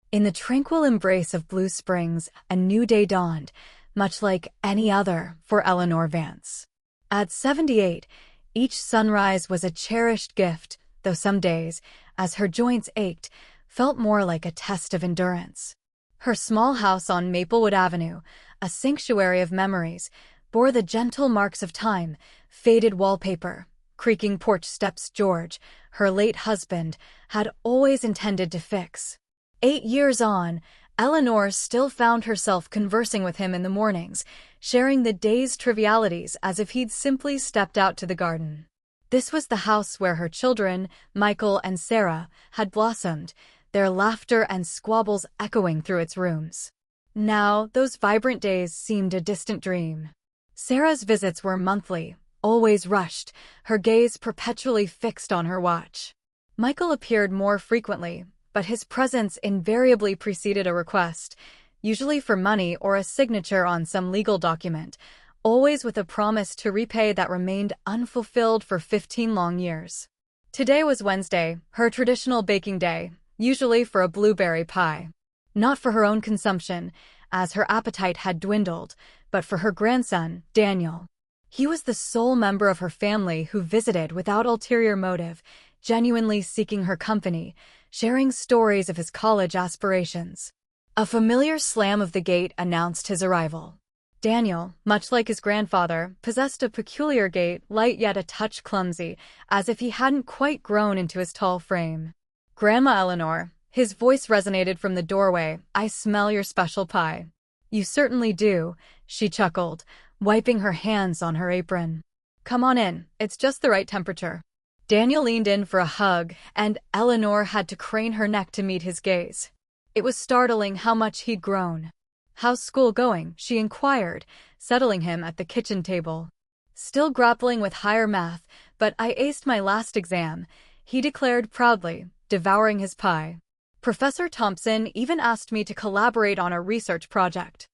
In the tranquil embrace of Blue Springs, a new day dawned, much like any other for Eleanor Vance. At 78, each sunrise was a cherished gift, though some days, as her joints ached, felt more like a test of endurance. Her small house on Maplewood Avenue, a sanctuary of memories, bore the gentle marks of time, faded wallpaper, creaking porch steps George, her late husband, had always intended to fix. 8 years on, Eleanor still found herself conversing with him in the mornings, sharing the day's trivialities as if he'd simply stepped out to the garden. This was the house where her children, Michael and Sarah, had blossomed, their laughter and squabbles echoing through its rooms. Now, those vibrant days seemed a distant dream. Sarah's visits were monthly, always rushed, her gaze perpetually fixed on her watch. Michael appeared more frequently, but his presence invariably preceded a request, usually for money or a signature on some legal document, always with a promise to repay that remained unfulfilled for 15 long years. Today was Wednesday, her traditional baking day, usually for a blueberry pie. Not for her own consumption, as her appetite had dwindled, but for her grandson, Daniel. He was the sole member of her family who visited without ulterior motive, genuinely seeking her company, sharing stories of his college aspirations. A familiar slam of the gate announced his arrival. Daniel, much like his grandfather, possessed a peculiar gait, light yet a touch clumsy, as if he hadn't quite grown into his tall frame. "Grandma Eleanor," his voice resonated from the doorway, "I smell your special pie." "You certainly do," she chuckled, wiping her hands on her apron. "Come on in, it's just the right temperature." Daniel leaned in for a hug, and Eleanor had to crane her neck to meet his gaze. It was startling how much he'd grown. "How's school going?" she inquired, settling him at the kitchen table. "Still grappling with higher math, but I aced my last exam," he declared proudly, devouring his pie. "Professor Thompson even asked me to collaborate on a research project."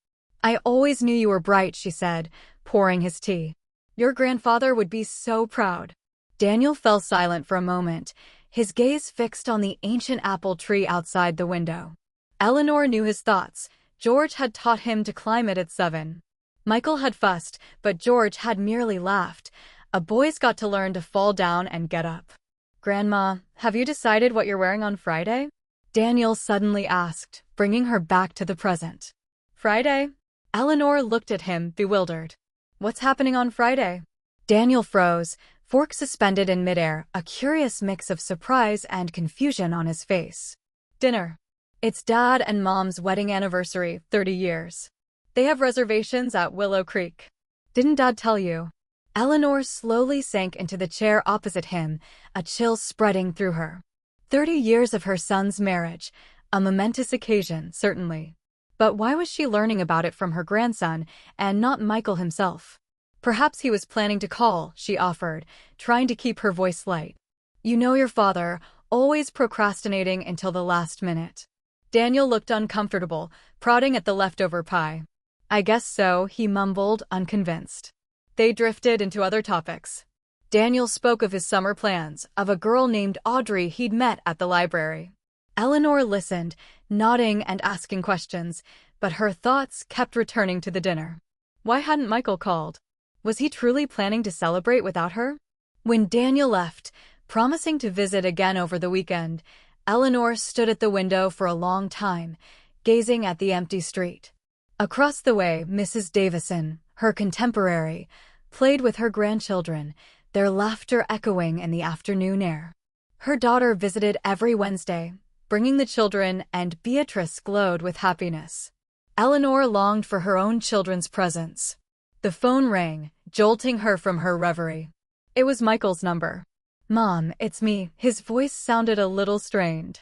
"I always knew you were bright," she said, pouring his tea. "Your grandfather would be so proud." Daniel fell silent for a moment, his gaze fixed on the ancient apple tree outside the window. Eleanor knew his thoughts. George had taught him to climb it at 7. Michael had fussed, but George had merely laughed. A boy's got to learn to fall down and get up. "Grandma, have you decided what you're wearing on Friday?" Daniel suddenly asked, bringing her back to the present. "Friday?" Eleanor looked at him, bewildered. "What's happening on Friday?" Daniel froze, fork suspended in midair, a curious mix of surprise and confusion on his face. "Dinner. It's Dad and Mom's wedding anniversary, 30 years. They have reservations at Willow Creek." "Didn't Dad tell you?" Eleanor slowly sank into the chair opposite him, a chill spreading through her. 30 years of her son's marriage, a momentous occasion, certainly. But why was she learning about it from her grandson and not Michael himself? "Perhaps he was planning to call," she offered, trying to keep her voice light. "You know your father, always procrastinating until the last minute." Daniel looked uncomfortable, prodding at the leftover pie. "I guess so," he mumbled, unconvinced. They drifted into other topics. Daniel spoke of his summer plans, of a girl named Audrey he'd met at the library. Eleanor listened, nodding and asking questions, but her thoughts kept returning to the dinner. Why hadn't Michael called? Was he truly planning to celebrate without her? When Daniel left, promising to visit again over the weekend, Eleanor stood at the window for a long time, gazing at the empty street. Across the way, Mrs. Davison, her contemporary, played with her grandchildren, their laughter echoing in the afternoon air. Her daughter visited every Wednesday, bringing the children, and Beatrice glowed with happiness. Eleanor longed for her own children's presence. The phone rang, jolting her from her reverie. It was Michael's number. "Mom, it's me." His voice sounded a little strained.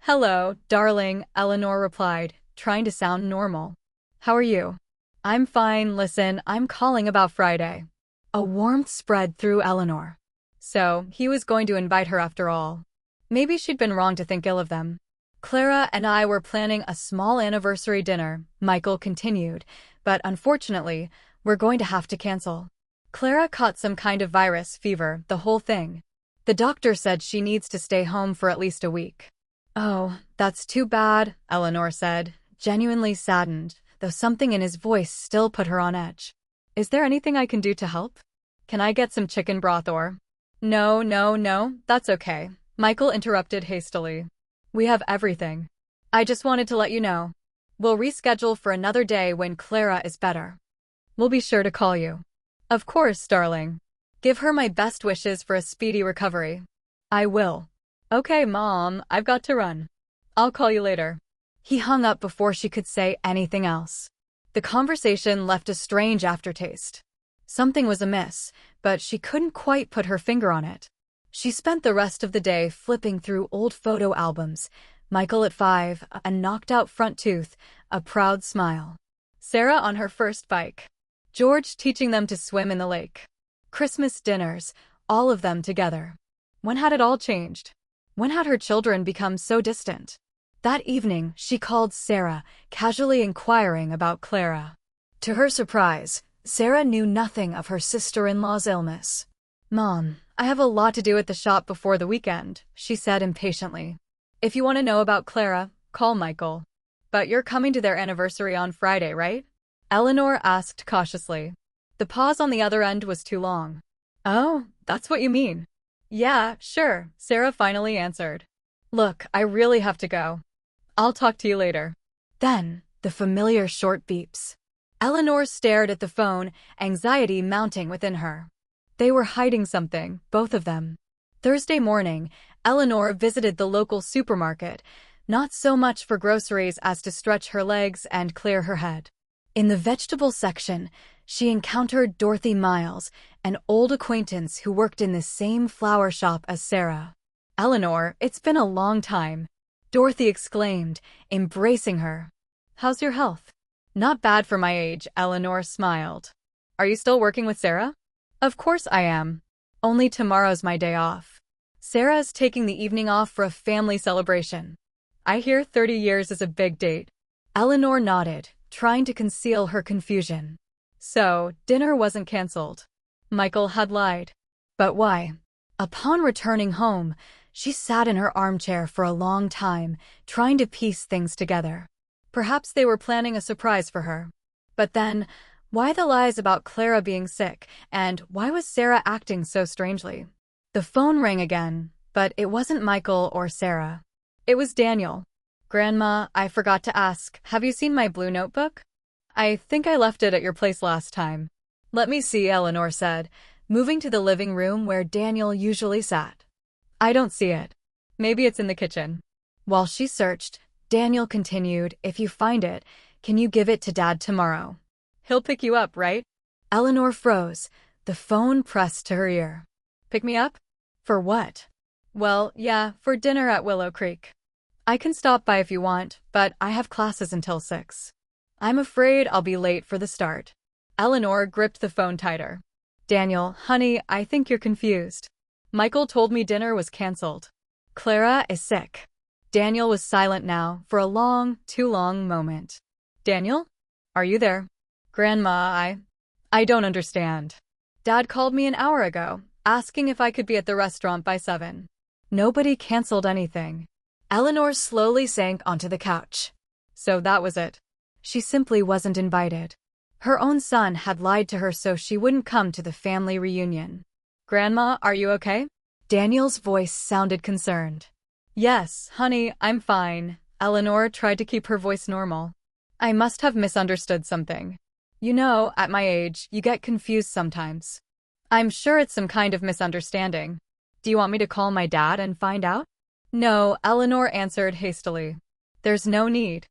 "Hello, darling," Eleanor replied, trying to sound normal. "How are you?" "I'm fine. Listen, I'm calling about Friday." A warmth spread through Eleanor. So, he was going to invite her after all. Maybe she'd been wrong to think ill of them. "Clara and I were planning a small anniversary dinner," Michael continued, "but unfortunately, we're going to have to cancel. Clara caught some kind of virus, fever, the whole thing. The doctor said she needs to stay home for at least a week." Oh, that's too bad, Eleanor said, genuinely saddened, though something in his voice still put her on edge. Is there anything I can do to help? Can I get some chicken broth or? No, no, no, that's okay, Michael interrupted hastily. We have everything. I just wanted to let you know. We'll reschedule for another day when Clara is better. We'll be sure to call you. Of course, darling. Give her my best wishes for a speedy recovery. I will. Okay, Mom, I've got to run. I'll call you later. He hung up before she could say anything else. The conversation left a strange aftertaste. Something was amiss, but she couldn't quite put her finger on it. She spent the rest of the day flipping through old photo albums. Michael at 5, a knocked-out front tooth, a proud smile. Sarah on her first bike. George teaching them to swim in the lake. Christmas dinners, all of them together. When had it all changed? When had her children become so distant? That evening, she called Sarah, casually inquiring about Clara. To her surprise, Sarah knew nothing of her sister-in-law's illness. Mom, I have a lot to do at the shop before the weekend, she said impatiently. If you want to know about Clara, call Michael. But you're coming to their anniversary on Friday, right? Eleanor asked cautiously. The pause on the other end was too long. Oh, that's what you mean. Yeah, sure, Sarah finally answered. Look, I really have to go. I'll talk to you later. Then, the familiar short beeps. Eleanor stared at the phone, anxiety mounting within her. They were hiding something, both of them. Thursday morning, Eleanor visited the local supermarket, not so much for groceries as to stretch her legs and clear her head. In the vegetable section, she encountered Dorothy Miles, an old acquaintance who worked in the same flower shop as Sarah. Eleanor, it's been a long time, Dorothy exclaimed, embracing her. How's your health? Not bad for my age, Eleanor smiled. Are you still working with Sarah? Of course I am. Only tomorrow's my day off. Sarah's taking the evening off for a family celebration. I hear 30 years is a big date. Eleanor nodded, trying to conceal her confusion. So, dinner wasn't cancelled. Michael had lied. But why? Upon returning home, she sat in her armchair for a long time, trying to piece things together. Perhaps they were planning a surprise for her. But then, why the lies about Clara being sick, and why was Sarah acting so strangely? The phone rang again, but it wasn't Michael or Sarah. It was Daniel. Grandma, I forgot to ask, have you seen my blue notebook? I think I left it at your place last time. Let me see, Eleanor said, moving to the living room where Daniel usually sat. I don't see it. Maybe it's in the kitchen. While she searched, Daniel continued, if you find it, can you give it to Dad tomorrow? He'll pick you up, right? Eleanor froze, the phone pressed to her ear. Pick me up? For what? Well, yeah, for dinner at Willow Creek. I can stop by if you want, but I have classes until 6. I'm afraid I'll be late for the start. Eleanor gripped the phone tighter. Daniel, honey, I think you're confused. Michael told me dinner was cancelled. Clara is sick. Daniel was silent now for a long, too long moment. Daniel? Are you there? Grandma, I don't understand. Dad called me an hour ago, asking if I could be at the restaurant by 7. Nobody cancelled anything. Eleanor slowly sank onto the couch. So that was it. She simply wasn't invited. Her own son had lied to her so she wouldn't come to the family reunion. Grandma, are you okay? Daniel's voice sounded concerned. Yes, honey, I'm fine. Eleanor tried to keep her voice normal. I must have misunderstood something. You know, at my age, you get confused sometimes. I'm sure it's some kind of misunderstanding. Do you want me to call my dad and find out? No, Eleanor answered hastily. There's no need.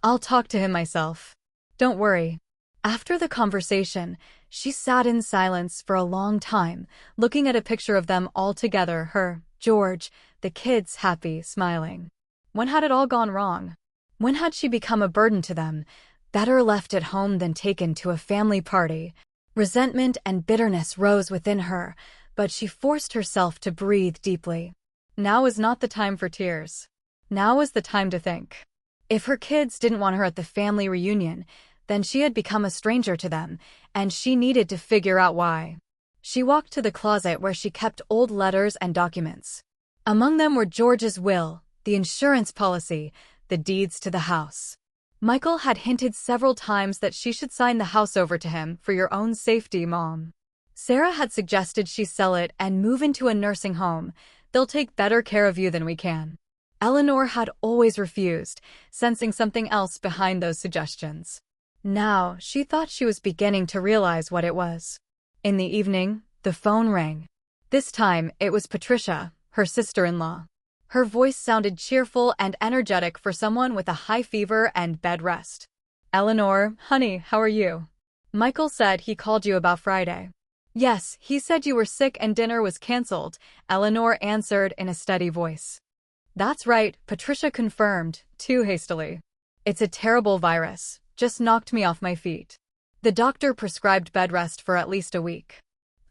I'll talk to him myself. Don't worry. After the conversation, she sat in silence for a long time, looking at a picture of them all together, her, George, the kids happy, smiling. When had it all gone wrong? When had she become a burden to them, better left at home than taken to a family party? Resentment and bitterness rose within her, but she forced herself to breathe deeply. Now is not the time for tears. Now is the time to think. If her kids didn't want her at the family reunion, then she had become a stranger to them, and she needed to figure out why. She walked to the closet where she kept old letters and documents. Among them were George's will, the insurance policy, the deeds to the house. Michael had hinted several times that she should sign the house over to him for your own safety, Mom. Sarah had suggested she sell it and move into a nursing home. They'll take better care of you than we can. Eleanor had always refused, sensing something else behind those suggestions. Now, she thought she was beginning to realize what it was. In the evening, the phone rang. This time, it was Patricia, her sister-in-law. Her voice sounded cheerful and energetic for someone with a high fever and bed rest. "Eleanor, honey, how are you? Michael said he called you about Friday." "Yes, he said you were sick and dinner was canceled," Eleanor answered in a steady voice. "That's right," Patricia confirmed, too hastily. "It's a terrible virus, just knocked me off my feet. The doctor prescribed bed rest for at least a week."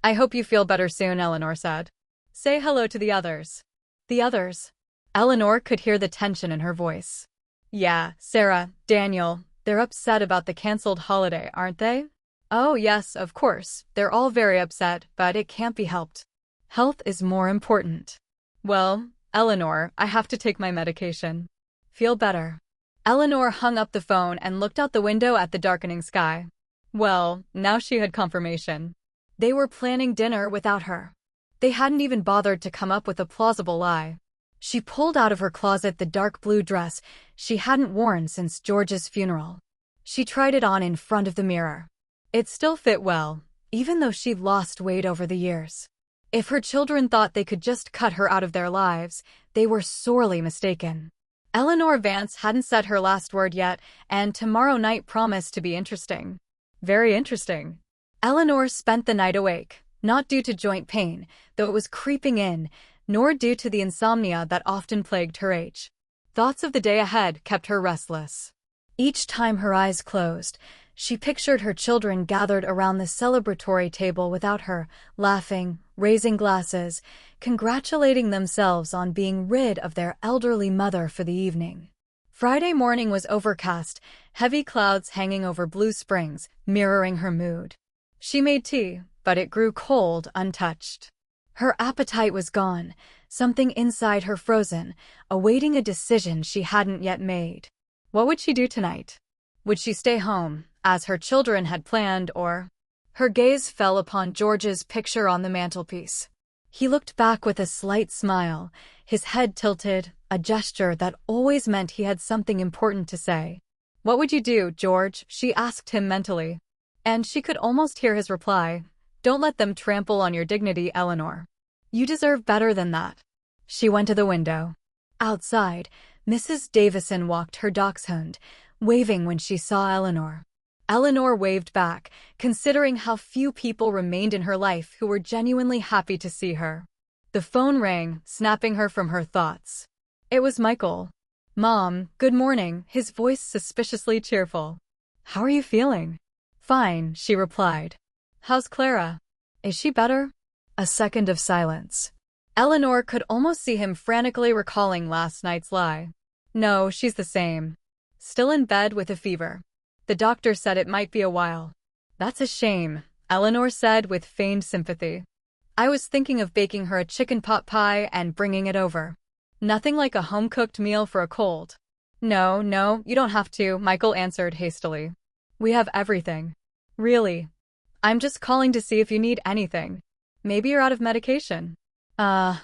"I hope you feel better soon," Eleanor said. "Say hello to the others." "The others?" Eleanor could hear the tension in her voice. "Yeah, Sarah, Daniel, they're upset about the canceled holiday, aren't they?" "Oh yes, of course, they're all very upset, but it can't be helped. Health is more important." "Well, Eleanor, I have to take my medication. Feel better." Eleanor hung up the phone and looked out the window at the darkening sky. Well, now she had confirmation. They were planning dinner without her. They hadn't even bothered to come up with a plausible lie. She pulled out of her closet the dark blue dress she hadn't worn since George's funeral. She tried it on in front of the mirror. It still fit well, even though she'd lost weight over the years. If her children thought they could just cut her out of their lives, they were sorely mistaken. Eleanor Vance hadn't said her last word yet, and tomorrow night promised to be interesting. Very interesting. Eleanor spent the night awake, not due to joint pain, though it was creeping in, nor due to the insomnia that often plagued her age. Thoughts of the day ahead kept her restless. Each time her eyes closed, she pictured her children gathered around the celebratory table without her, laughing, raising glasses, congratulating themselves on being rid of their elderly mother for the evening. Friday morning was overcast, heavy clouds hanging over Blue Springs, mirroring her mood. She made tea, but it grew cold, untouched. Her appetite was gone, something inside her frozen, awaiting a decision she hadn't yet made. What would she do tonight? Would she stay home, as her children had planned, or... Her gaze fell upon George's picture on the mantelpiece. He looked back with a slight smile, his head tilted, a gesture that always meant he had something important to say. "What would you do, George?" she asked him mentally. And she could almost hear his reply. "Don't let them trample on your dignity, Eleanor. You deserve better than that." She went to the window. Outside, Mrs. Davison walked her dachshund, waving when she saw Eleanor. Eleanor waved back, considering how few people remained in her life who were genuinely happy to see her. The phone rang, snapping her from her thoughts. It was Michael. "Mom, good morning," his voice suspiciously cheerful. "How are you feeling?" "Fine," she replied. "How's Clara? Is she better?" A second of silence. Eleanor could almost see him frantically recalling last night's lie. "No, she's the same. Still in bed with a fever. The doctor said it might be a while." "That's a shame," Eleanor said with feigned sympathy. "I was thinking of baking her a chicken pot pie and bringing it over. Nothing like a home-cooked meal for a cold." No, you don't have to," Michael answered hastily. "We have everything." "Really? I'm just calling to see if you need anything. Maybe you're out of medication."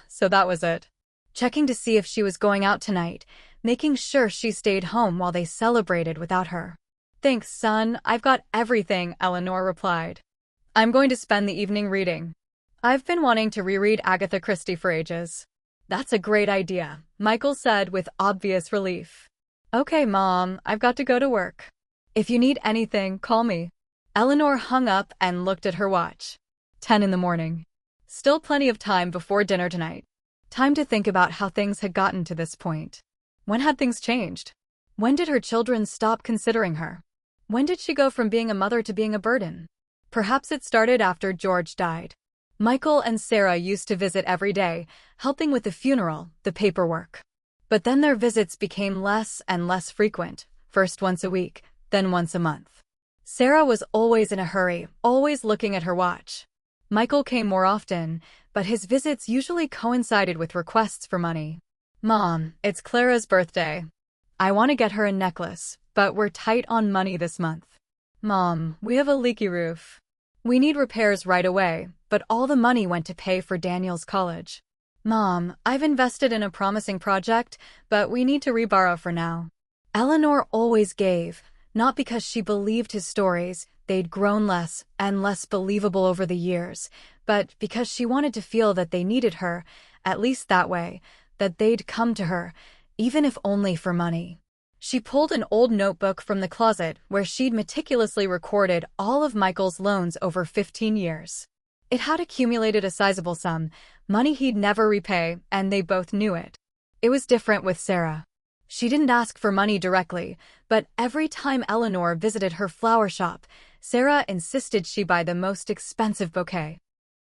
So that was it. Checking to see if she was going out tonight, making sure she stayed home while they celebrated without her. "Thanks, son, I've got everything," Eleanor replied. "I'm going to spend the evening reading. I've been wanting to reread Agatha Christie for ages." "That's a great idea," Michael said with obvious relief. "Okay, Mom, I've got to go to work. If you need anything, call me." Eleanor hung up and looked at her watch. 10 in the morning. Still plenty of time before dinner tonight. Time to think about how things had gotten to this point. When had things changed? When did her children stop considering her? When did she go from being a mother to being a burden? Perhaps it started after George died. Michael and Sarah used to visit every day, helping with the funeral, the paperwork. But then their visits became less and less frequent, first once a week, then once a month. Sarah was always in a hurry, always looking at her watch. Michael came more often, but his visits usually coincided with requests for money. Mom, it's Clara's birthday. I want to get her a necklace, but we're tight on money this month. Mom, we have a leaky roof. We need repairs right away, but all the money went to pay for Daniel's college. Mom, I've invested in a promising project, but we need to reborrow for now. Eleanor always gave, not because she believed his stories, they'd grown less and less believable over the years, but because she wanted to feel that they needed her, at least that way, that they'd come to her, even if only for money. She pulled an old notebook from the closet where she'd meticulously recorded all of Michael's loans over 15 years. It had accumulated a sizable sum, money he'd never repay, and they both knew it. It was different with Sarah. She didn't ask for money directly, but every time Eleanor visited her flower shop, Sarah insisted she buy the most expensive bouquet.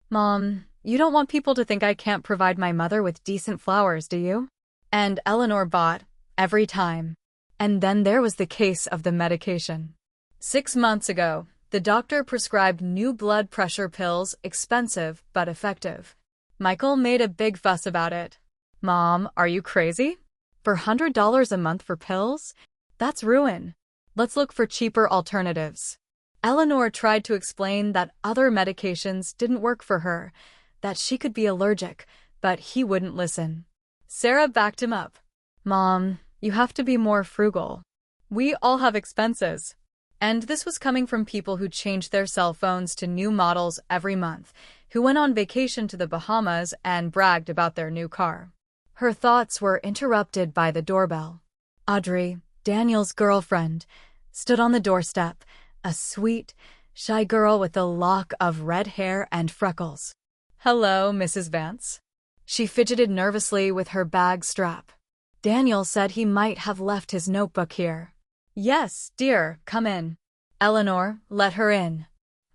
Mom, you don't want people to think I can't provide my mother with decent flowers, do you? And Eleanor bought, every time. And then there was the case of the medication. 6 months ago, the doctor prescribed new blood pressure pills, expensive but effective. Michael made a big fuss about it. Mom, are you crazy? For $100 a month for pills? That's ruin. Let's look for cheaper alternatives. Eleanor tried to explain that other medications didn't work for her, that she could be allergic, but he wouldn't listen. Sarah backed him up. Mom, you have to be more frugal. We all have expenses. And this was coming from people who changed their cell phones to new models every month, who went on vacation to the Bahamas and bragged about their new car. Her thoughts were interrupted by the doorbell. Audrey, Daniel's girlfriend, stood on the doorstep, a sweet, shy girl with a lock of red hair and freckles. Hello, Mrs. Vance. She fidgeted nervously with her bag strap. Daniel said he might have left his notebook here. Yes, dear, come in. Eleanor, let her in.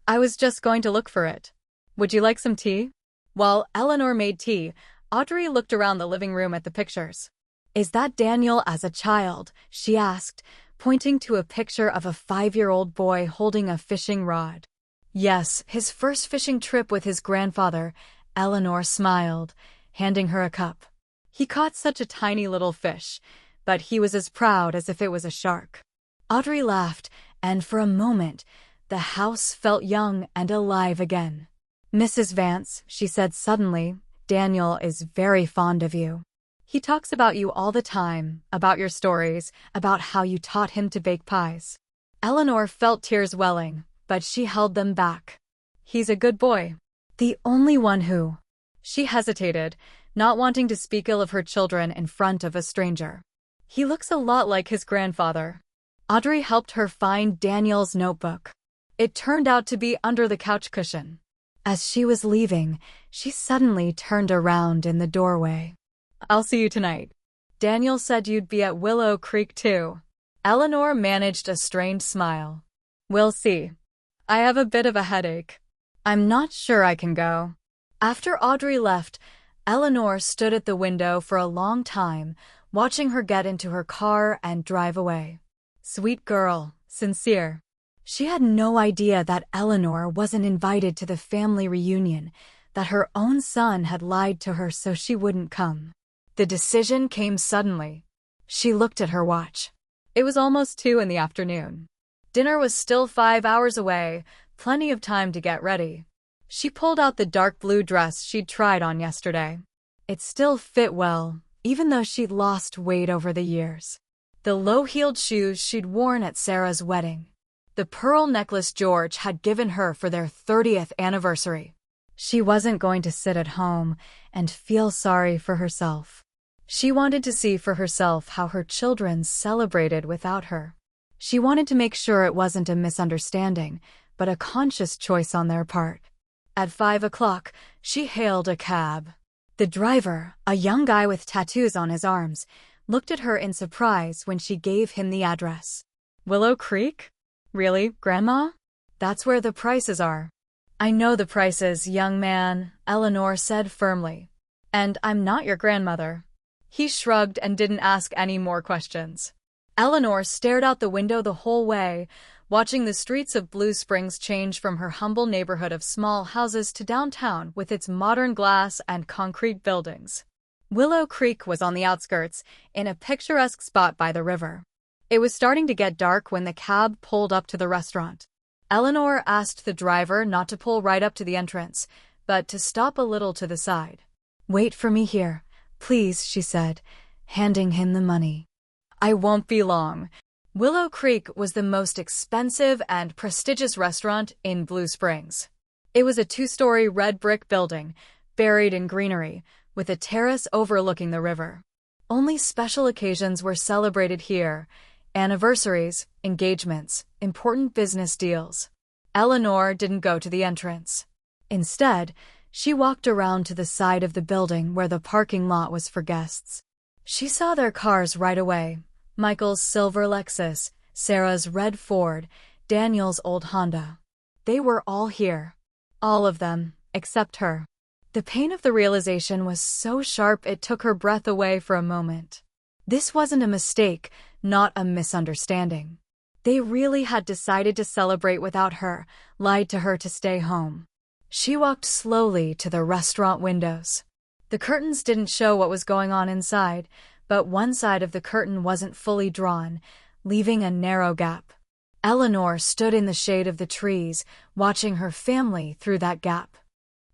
I was just going to look for it. Would you like some tea? While Eleanor made tea, Audrey looked around the living room at the pictures. Is that Daniel as a child? She asked, pointing to a picture of a 5-year-old boy holding a fishing rod. Yes, his first fishing trip with his grandfather. Eleanor smiled, handing her a cup. He caught such a tiny little fish, but he was as proud as if it was a shark. Audrey laughed, and for a moment, the house felt young and alive again. Mrs. Vance, she said suddenly, Daniel is very fond of you. He talks about you all the time, about your stories, about how you taught him to bake pies. Eleanor felt tears welling, but she held them back. He's a good boy. The only one who... She hesitated, not wanting to speak ill of her children in front of a stranger. He looks a lot like his grandfather. Audrey helped her find Daniel's notebook. It turned out to be under the couch cushion. As she was leaving, she suddenly turned around in the doorway. I'll see you tonight. Daniel said you'd be at Willow Creek too. Eleanor managed a strained smile. We'll see. I have a bit of a headache. I'm not sure I can go. After Audrey left, Eleanor stood at the window for a long time, watching her get into her car and drive away. Sweet girl, sincere. She had no idea that Eleanor wasn't invited to the family reunion, that her own son had lied to her so she wouldn't come. The decision came suddenly. She looked at her watch. It was almost 2 in the afternoon. Dinner was still 5 hours away, plenty of time to get ready. She pulled out the dark blue dress she'd tried on yesterday. It still fit well, even though she'd lost weight over the years. The low-heeled shoes she'd worn at Sarah's wedding. The pearl necklace George had given her for their 30th anniversary. She wasn't going to sit at home and feel sorry for herself. She wanted to see for herself how her children celebrated without her. She wanted to make sure it wasn't a misunderstanding, but a conscious choice on their part. At 5 o'clock, she hailed a cab. The driver, a young guy with tattoos on his arms, looked at her in surprise when she gave him the address. Willow Creek? Really, Grandma? That's where the prices are. I know the prices, young man, Eleanor said firmly. And I'm not your grandmother. He shrugged and didn't ask any more questions. Eleanor stared out the window the whole way, watching the streets of Blue Springs change from her humble neighborhood of small houses to downtown with its modern glass and concrete buildings. Willow Creek was on the outskirts, in a picturesque spot by the river. It was starting to get dark when the cab pulled up to the restaurant. Eleanor asked the driver not to pull right up to the entrance, but to stop a little to the side. "Wait for me here, please," she said, handing him the money. "I won't be long." Willow Creek was the most expensive and prestigious restaurant in Blue Springs. It was a 2-story red brick building, buried in greenery, with a terrace overlooking the river. Only special occasions were celebrated here: anniversaries, engagements, important business deals. Eleanor didn't go to the entrance. Instead, she walked around to the side of the building where the parking lot was for guests. She saw their cars right away: Michael's silver Lexus, Sarah's red Ford, Daniel's old Honda. They were all here. All of them, except her. The pain of the realization was so sharp it took her breath away for a moment. This wasn't a mistake, not a misunderstanding. They really had decided to celebrate without her, lied to her to stay home. She walked slowly to the restaurant windows. The curtains didn't show what was going on inside, but one side of the curtain wasn't fully drawn, leaving a narrow gap. Eleanor stood in the shade of the trees, watching her family through that gap.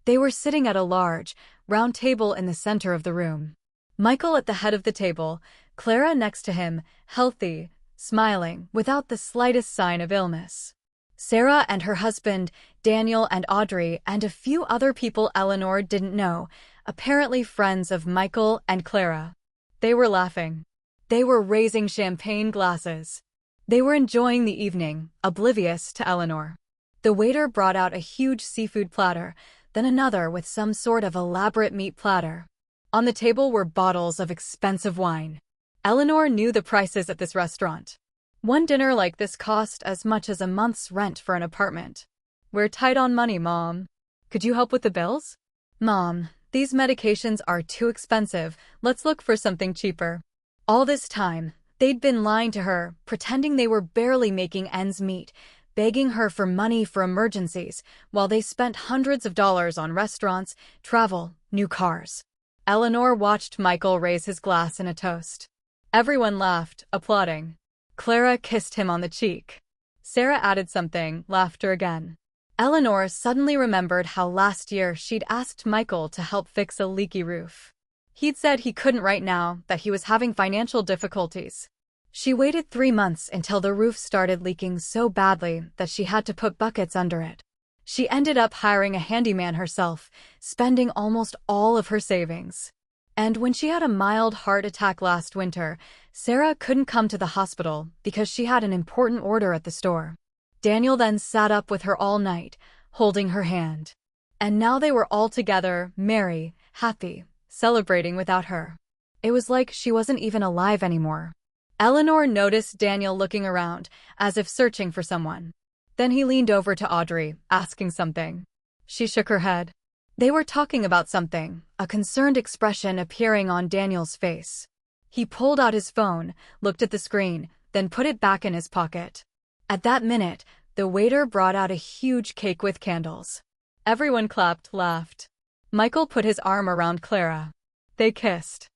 They were sitting at a large, round table in the center of the room. Michael at the head of the table, Clara next to him, healthy, smiling, without the slightest sign of illness. Sarah and her husband, Daniel and Audrey, and a few other people Eleanor didn't know, apparently friends of Michael and Clara. They were laughing. They were raising champagne glasses. They were enjoying the evening, oblivious to Eleanor. The waiter brought out a huge seafood platter, then another with some sort of elaborate meat platter. On the table were bottles of expensive wine. Eleanor knew the prices at this restaurant. One dinner like this cost as much as a month's rent for an apartment. "We're tight on money, Mom. Could you help with the bills?" "Mom, these medications are too expensive. Let's look for something cheaper." All this time, they'd been lying to her, pretending they were barely making ends meet, begging her for money for emergencies, while they spent hundreds of dollars on restaurants, travel, new cars. Eleanor watched Michael raise his glass in a toast. Everyone laughed, applauding. Clara kissed him on the cheek. Sarah added something, laughter again. Eleanor suddenly remembered how last year she'd asked Michael to help fix a leaky roof. He'd said he couldn't right now, that he was having financial difficulties. She waited 3 months until the roof started leaking so badly that she had to put buckets under it. She ended up hiring a handyman herself, spending almost all of her savings. And when she had a mild heart attack last winter, Sarah couldn't come to the hospital because she had an important order at the store. Daniel then sat up with her all night, holding her hand. And now they were all together, merry, happy, celebrating without her. It was like she wasn't even alive anymore. Eleanor noticed Daniel looking around, as if searching for someone. Then he leaned over to Audrey, asking something. She shook her head. They were talking about something, a concerned expression appearing on Daniel's face. He pulled out his phone, looked at the screen, then put it back in his pocket. At that minute, the waiter brought out a huge cake with candles. Everyone clapped, laughed. Michael put his arm around Clara. They kissed.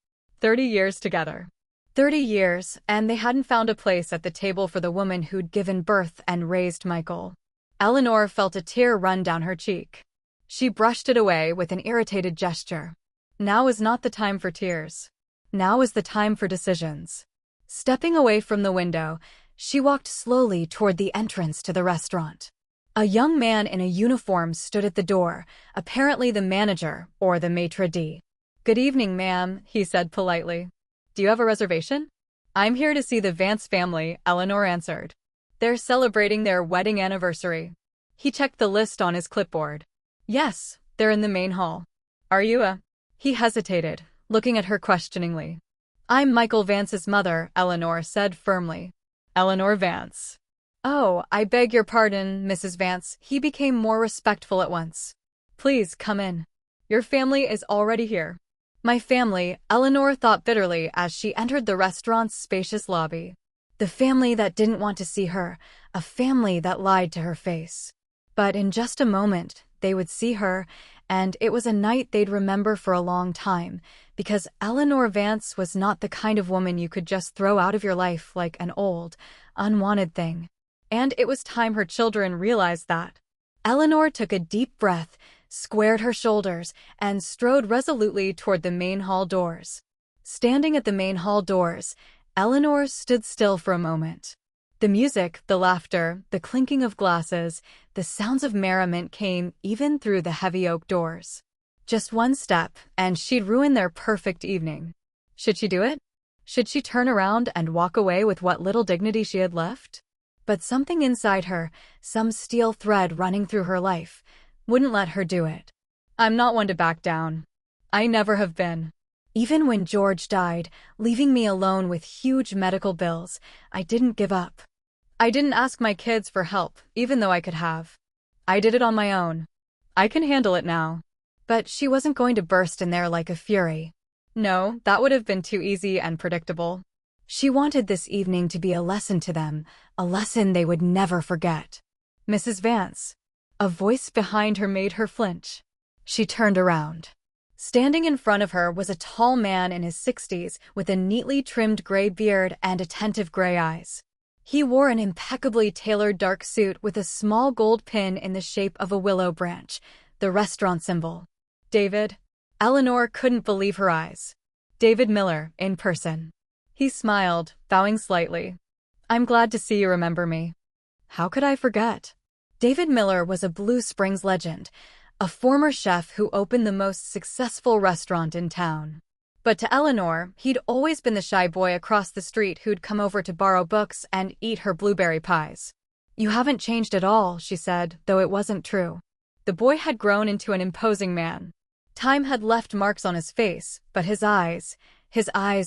30 years together. 30 years, and they hadn't found a place at the table for the woman who'd given birth and raised Michael. Eleanor felt a tear run down her cheek. She brushed it away with an irritated gesture. Now is not the time for tears. Now is the time for decisions. Stepping away from the window, she walked slowly toward the entrance to the restaurant. A young man in a uniform stood at the door, apparently the manager or the maitre d'. "Good evening, ma'am," he said politely. "Do you have a reservation?" "I'm here to see the Vance family," Eleanor answered. "They're celebrating their wedding anniversary." He checked the list on his clipboard. "Yes, they're in the main hall." "Are you a—" He hesitated, looking at her questioningly. "I'm Michael Vance's mother," Eleanor said firmly. "Eleanor Vance." "Oh, I beg your pardon, Mrs. Vance." He became more respectful at once. "Please come in. Your family is already here." "My family," Eleanor thought bitterly as she entered the restaurant's spacious lobby. The family that didn't want to see her, a family that lied to her face. But in just a moment, they would see her, and it was a night they'd remember for a long time, because Eleanor Vance was not the kind of woman you could just throw out of your life like an old, unwanted thing. And it was time her children realized that. Eleanor took a deep breath, squared her shoulders, and strode resolutely toward the main hall doors. Standing at the main hall doors, Eleanor stood still for a moment. The music, the laughter, the clinking of glasses, the sounds of merriment came even through the heavy oak doors. Just one step, and she'd ruin their perfect evening. Should she do it? Should she turn around and walk away with what little dignity she had left? But something inside her, some steel thread running through her life, wouldn't let her do it. I'm not one to back down. I never have been. Even when George died, leaving me alone with huge medical bills, I didn't give up. I didn't ask my kids for help, even though I could have. I did it on my own. I can handle it now. But she wasn't going to burst in there like a fury. No, that would have been too easy and predictable. She wanted this evening to be a lesson to them, a lesson they would never forget. Mrs. Vance. A voice behind her made her flinch. She turned around. Standing in front of her was a tall man in his 60s with a neatly trimmed gray beard and attentive gray eyes. He wore an impeccably tailored dark suit with a small gold pin in the shape of a willow branch, the restaurant symbol. David? Eleanor couldn't believe her eyes. David Miller, in person. He smiled, bowing slightly. I'm glad to see you remember me. How could I forget? David Miller was a Blue Springs legend, a former chef who opened the most successful restaurant in town. But to Eleanor, he'd always been the shy boy across the street who'd come over to borrow books and eat her blueberry pies. You haven't changed at all, she said, though it wasn't true. The boy had grown into an imposing man. Time had left marks on his face, but his eyes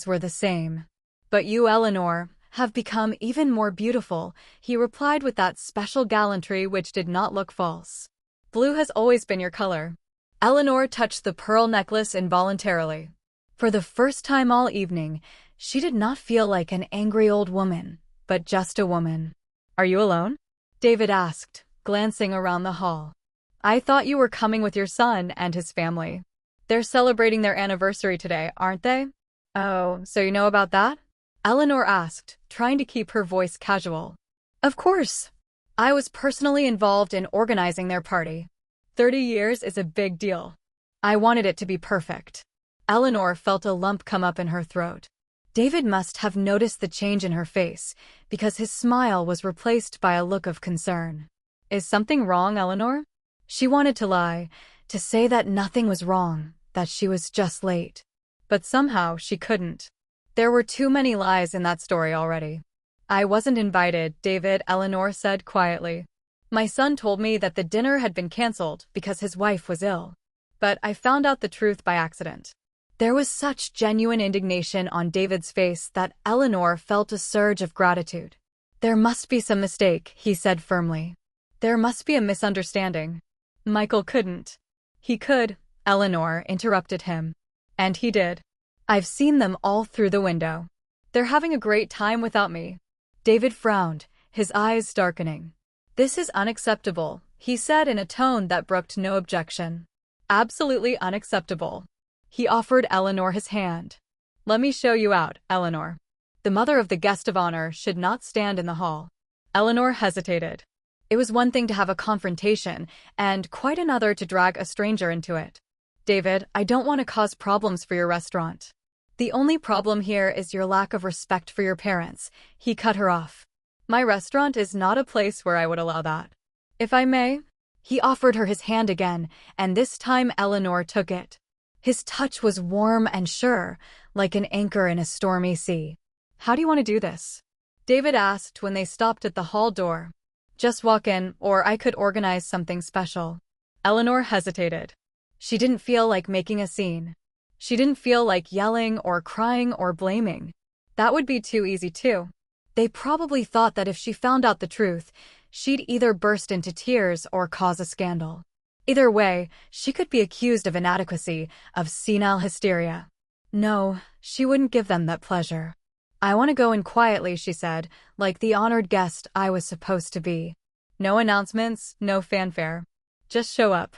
were the same. But you, Eleanor, have become even more beautiful, he replied with that special gallantry which did not look false. Blue has always been your color. Eleanor touched the pearl necklace involuntarily. For the first time all evening, she did not feel like an angry old woman, but just a woman. Are you alone? David asked, glancing around the hall. I thought you were coming with your son and his family. They're celebrating their anniversary today, aren't they? Oh, so you know about that? Eleanor asked, trying to keep her voice casual. Of course. I was personally involved in organizing their party. 30 years is a big deal. I wanted it to be perfect. Eleanor felt a lump come up in her throat. David must have noticed the change in her face, because his smile was replaced by a look of concern. Is something wrong, Eleanor? She wanted to lie, to say that nothing was wrong, that she was just late. But somehow she couldn't. There were too many lies in that story already. I wasn't invited, David, Eleanor said quietly. My son told me that the dinner had been canceled because his wife was ill. But I found out the truth by accident. There was such genuine indignation on David's face that Eleanor felt a surge of gratitude. There must be some mistake, he said firmly. There must be a misunderstanding. Michael couldn't. He could, Eleanor interrupted him. And he did. I've seen them all through the window. They're having a great time without me. David frowned, his eyes darkening. This is unacceptable, he said in a tone that brooked no objection. Absolutely unacceptable. He offered Eleanor his hand. Let me show you out, Eleanor. The mother of the guest of honor should not stand in the hall. Eleanor hesitated. It was one thing to have a confrontation, and quite another to drag a stranger into it. David, I don't want to cause problems for your restaurant. The only problem here is your lack of respect for your parents, he cut her off. My restaurant is not a place where I would allow that. If I may? He offered her his hand again, and this time Eleanor took it. His touch was warm and sure, like an anchor in a stormy sea. How do you want to do this? David asked when they stopped at the hall door. Just walk in, or I could organize something special. Eleanor hesitated. She didn't feel like making a scene. She didn't feel like yelling or crying or blaming. That would be too easy too. They probably thought that if she found out the truth, she'd either burst into tears or cause a scandal. Either way, she could be accused of inadequacy, of senile hysteria. No, she wouldn't give them that pleasure. I want to go in quietly, she said, like the honored guest I was supposed to be. No announcements, no fanfare. Just show up.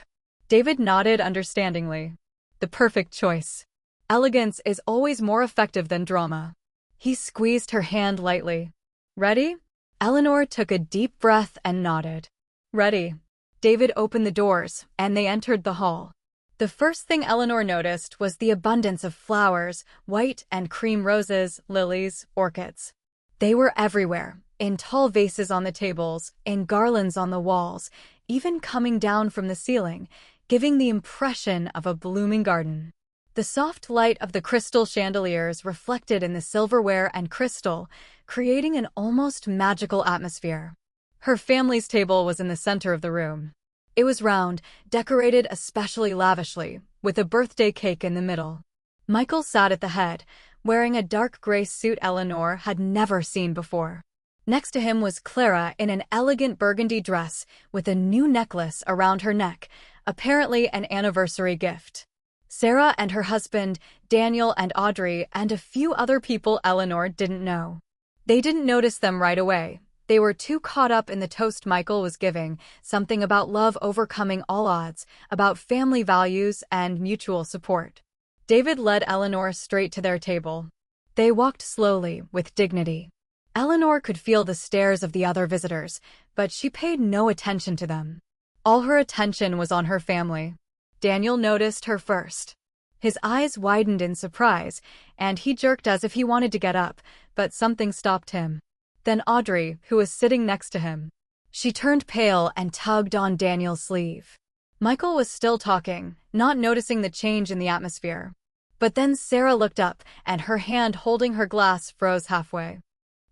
David nodded understandingly. The perfect choice. Elegance is always more effective than drama. He squeezed her hand lightly. Ready? Eleanor took a deep breath and nodded. Ready. David opened the doors, and they entered the hall. The first thing Eleanor noticed was the abundance of flowers, white and cream roses, lilies, orchids. They were everywhere, in tall vases on the tables, in garlands on the walls, even coming down from the ceiling, giving the impression of a blooming garden. The soft light of the crystal chandeliers reflected in the silverware and crystal, creating an almost magical atmosphere. Her family's table was in the center of the room. It was round, decorated especially lavishly, with a birthday cake in the middle. Michael sat at the head, wearing a dark gray suit Eleanor had never seen before. Next to him was Clara in an elegant burgundy dress with a new necklace around her neck, apparently an anniversary gift. Sarah and her husband, Daniel and Audrey, and a few other people Eleanor didn't know. They didn't notice them right away. They were too caught up in the toast Michael was giving, something about love overcoming all odds, about family values and mutual support. David led Eleanor straight to their table. They walked slowly, with dignity. Eleanor could feel the stares of the other visitors, but she paid no attention to them. All her attention was on her family. Daniel noticed her first. His eyes widened in surprise, and he jerked as if he wanted to get up, but something stopped him. Then Audrey, who was sitting next to him. She turned pale and tugged on Daniel's sleeve. Michael was still talking, not noticing the change in the atmosphere. But then Sarah looked up, and her hand holding her glass froze halfway.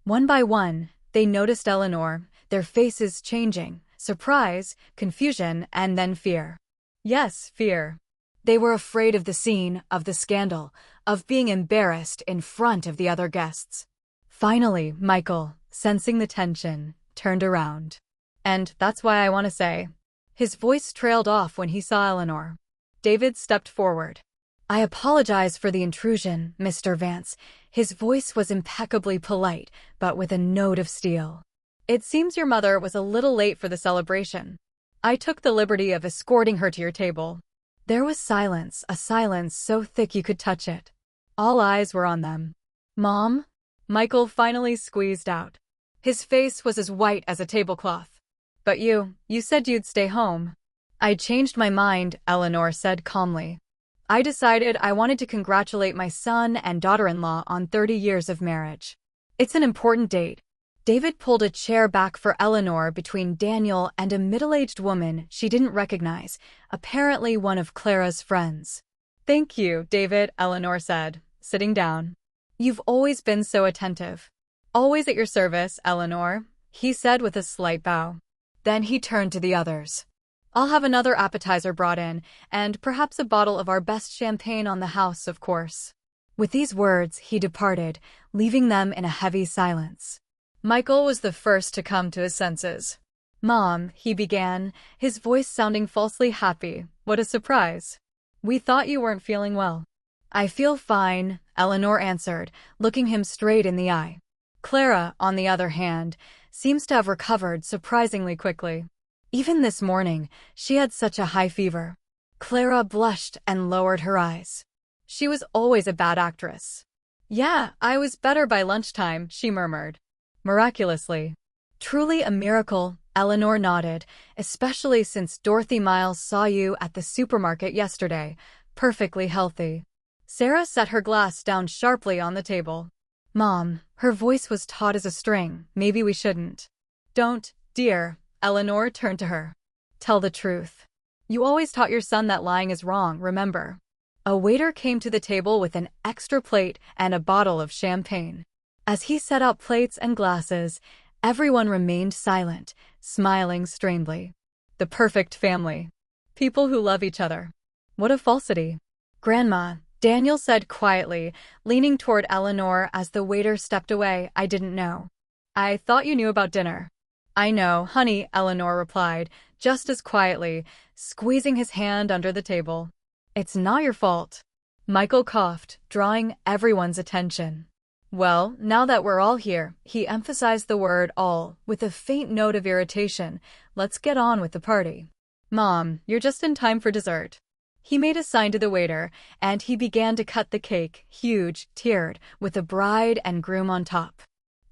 One by one, they noticed Eleanor, their faces changing, surprise, confusion, and then fear. Yes, fear. They were afraid of the scene, of the scandal, of being embarrassed in front of the other guests. Finally, Michael, sensing the tension, turned around. And that's why I want to say. His voice trailed off when he saw Eleanor. David stepped forward. I apologize for the intrusion, Mr. Vance. His voice was impeccably polite, but with a note of steel. It seems your mother was a little late for the celebration. I took the liberty of escorting her to your table. There was silence, a silence so thick you could touch it. All eyes were on them. Mom? Michael finally squeezed out. His face was as white as a tablecloth. But you said you'd stay home. I changed my mind, Eleanor said calmly. I decided I wanted to congratulate my son and daughter-in-law on 30 years of marriage. It's an important date. David pulled a chair back for Eleanor between Daniel and a middle-aged woman she didn't recognize, apparently one of Clara's friends. Thank you, David, Eleanor said, sitting down. You've always been so attentive. Always at your service, Eleanor, he said with a slight bow. Then he turned to the others. I'll have another appetizer brought in, and perhaps a bottle of our best champagne on the house, of course. With these words, he departed, leaving them in a heavy silence. Michael was the first to come to his senses. Mom, he began, his voice sounding falsely happy. What a surprise. We thought you weren't feeling well. I feel fine, Eleanor answered, looking him straight in the eye. Clara, on the other hand, seems to have recovered surprisingly quickly. Even this morning, she had such a high fever. Clara blushed and lowered her eyes. She was always a bad actress. Yeah, I was better by lunchtime, she murmured. Miraculously. Truly a miracle, Eleanor nodded, especially since Dorothy Miles saw you at the supermarket yesterday, perfectly healthy. Sarah set her glass down sharply on the table. Mom, her voice was taut as a string, maybe we shouldn't. Don't, dear, Eleanor turned to her. Tell the truth. You always taught your son that lying is wrong, remember? A waiter came to the table with an extra plate and a bottle of champagne. As he set out plates and glasses, everyone remained silent, smiling strangely. The perfect family. People who love each other. What a falsity. Grandma, Daniel said quietly, leaning toward Eleanor as the waiter stepped away, I didn't know. I thought you knew about dinner. I know, honey, Eleanor replied, just as quietly, squeezing his hand under the table. It's not your fault. Michael coughed, drawing everyone's attention. Well, now that we're all here, he emphasized the word all, with a faint note of irritation, let's get on with the party. Mom, you're just in time for dessert. He made a sign to the waiter, and he began to cut the cake, huge, tiered, with the bride and groom on top.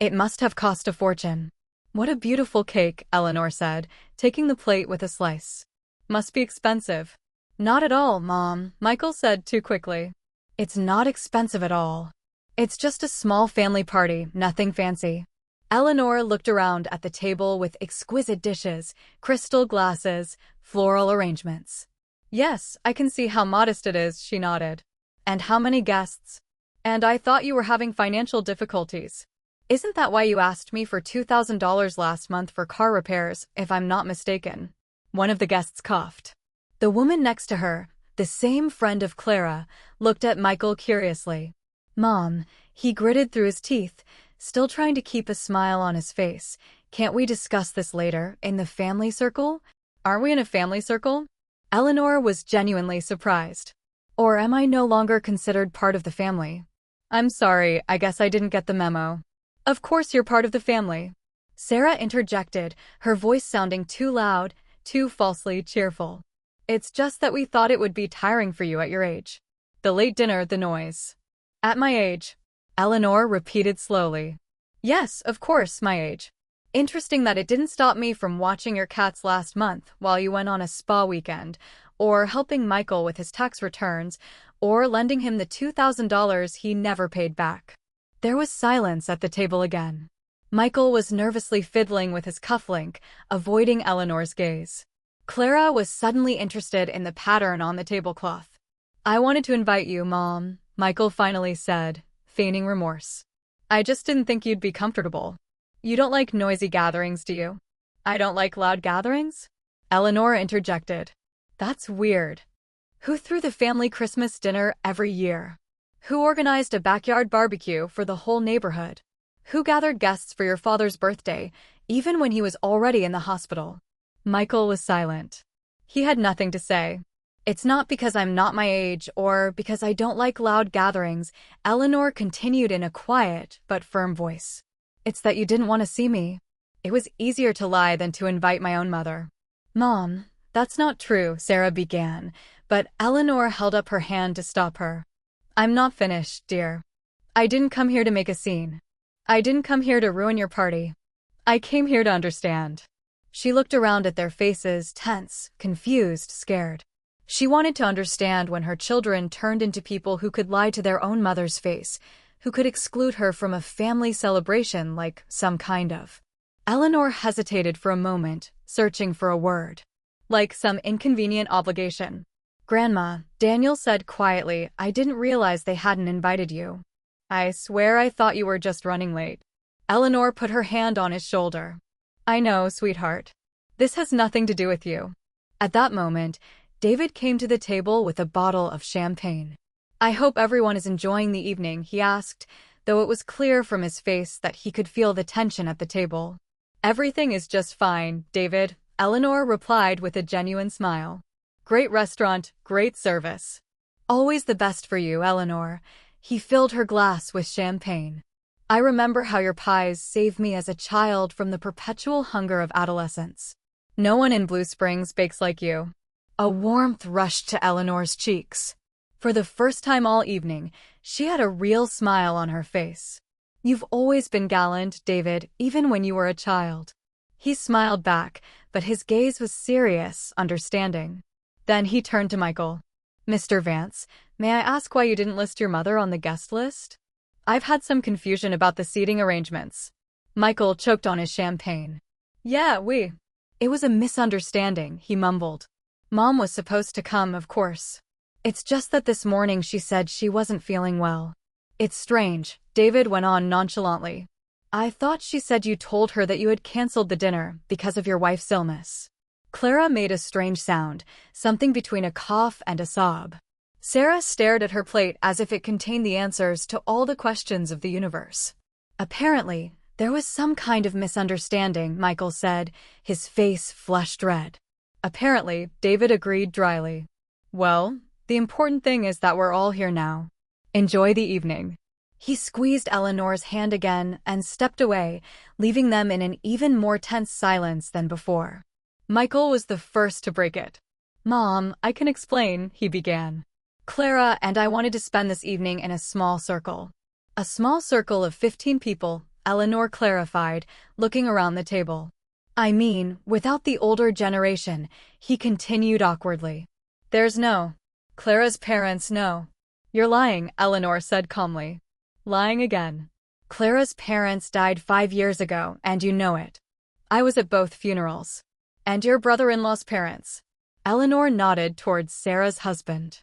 It must have cost a fortune. What a beautiful cake, Eleanor said, taking the plate with a slice. Must be expensive. Not at all, Mom, Michael said too quickly. It's not expensive at all. It's just a small family party, nothing fancy. Eleanor looked around at the table with exquisite dishes, crystal glasses, floral arrangements. Yes, I can see how modest it is, she nodded. And how many guests? And I thought you were having financial difficulties. Isn't that why you asked me for $2,000 last month for car repairs, if I'm not mistaken? One of the guests coughed. The woman next to her, the same friend of Clara, looked at Michael curiously. Mom, he gritted through his teeth, still trying to keep a smile on his face. Can't we discuss this later, in the family circle? Aren't we in a family circle? Eleanor was genuinely surprised. Or am I no longer considered part of the family? I'm sorry, I guess I didn't get the memo. Of course you're part of the family. Sarah interjected, her voice sounding too loud, too falsely cheerful. It's just that we thought it would be tiring for you at your age. The late dinner, the noise. At my age. Eleanor repeated slowly. Yes, of course, my age. Interesting that it didn't stop me from watching your cats last month while you went on a spa weekend, or helping Michael with his tax returns, or lending him the $2,000 he never paid back. There was silence at the table again. Michael was nervously fiddling with his cufflink, avoiding Eleanor's gaze. Clara was suddenly interested in the pattern on the tablecloth. I wanted to invite you, Mom, Michael finally said, feigning remorse. I just didn't think you'd be comfortable. You don't like noisy gatherings, do you? I don't like loud gatherings? Eleanor interjected. That's weird. Who threw the family Christmas dinner every year? Who organized a backyard barbecue for the whole neighborhood? Who gathered guests for your father's birthday, even when he was already in the hospital? Michael was silent. He had nothing to say. It's not because I'm not my age or because I don't like loud gatherings, Eleanor continued in a quiet but firm voice. It's that you didn't want to see me. It was easier to lie than to invite my own mother. Mom, that's not true, Sarah began, but Eleanor held up her hand to stop her. I'm not finished, dear. I didn't come here to make a scene. I didn't come here to ruin your party. I came here to understand. She looked around at their faces, tense, confused, scared. She wanted to understand when her children turned into people who could lie to their own mother's face, who could exclude her from a family celebration like some kind of. Eleanor hesitated for a moment, searching for a word. Like some inconvenient obligation. Grandma, Daniel said quietly, I didn't realize they hadn't invited you. I swear I thought you were just running late. Eleanor put her hand on his shoulder. I know, sweetheart. This has nothing to do with you. At that moment, David came to the table with a bottle of champagne. I hope everyone is enjoying the evening, he asked, though it was clear from his face that he could feel the tension at the table. Everything is just fine, David, Eleanor replied with a genuine smile. Great restaurant, great service. Always the best for you, Eleanor. He filled her glass with champagne. I remember how your pies saved me as a child from the perpetual hunger of adolescence. No one in Blue Springs bakes like you. A warmth rushed to Eleanor's cheeks. For the first time all evening, she had a real smile on her face. You've always been gallant, David, even when you were a child. He smiled back, but his gaze was serious, understanding. Then he turned to Michael. Mr. Vance, may I ask why you didn't list your mother on the guest list? I've had some confusion about the seating arrangements. Michael choked on his champagne. Yeah, It was a misunderstanding, he mumbled. Mom was supposed to come, of course. It's just that this morning she said she wasn't feeling well. It's strange, David went on nonchalantly. I thought she said you told her that you had canceled the dinner because of your wife's illness. Clara made a strange sound, something between a cough and a sob. Sarah stared at her plate as if it contained the answers to all the questions of the universe. Apparently, there was some kind of misunderstanding, Michael said, his face flushed red. Apparently, David agreed dryly. Well, the important thing is that we're all here now. Enjoy the evening. He squeezed Eleanor's hand again and stepped away, leaving them in an even more tense silence than before. Michael was the first to break it. Mom, I can explain, he began. Clara and I wanted to spend this evening in a small circle. A small circle of 15 people, Eleanor clarified, looking around the table. I mean, without the older generation, he continued awkwardly. There's no. Clara's parents know. You're lying, Eleanor said calmly. Lying again. Clara's parents died 5 years ago, and you know it. I was at both funerals. And your brother-in-law's parents. Eleanor nodded towards Sarah's husband.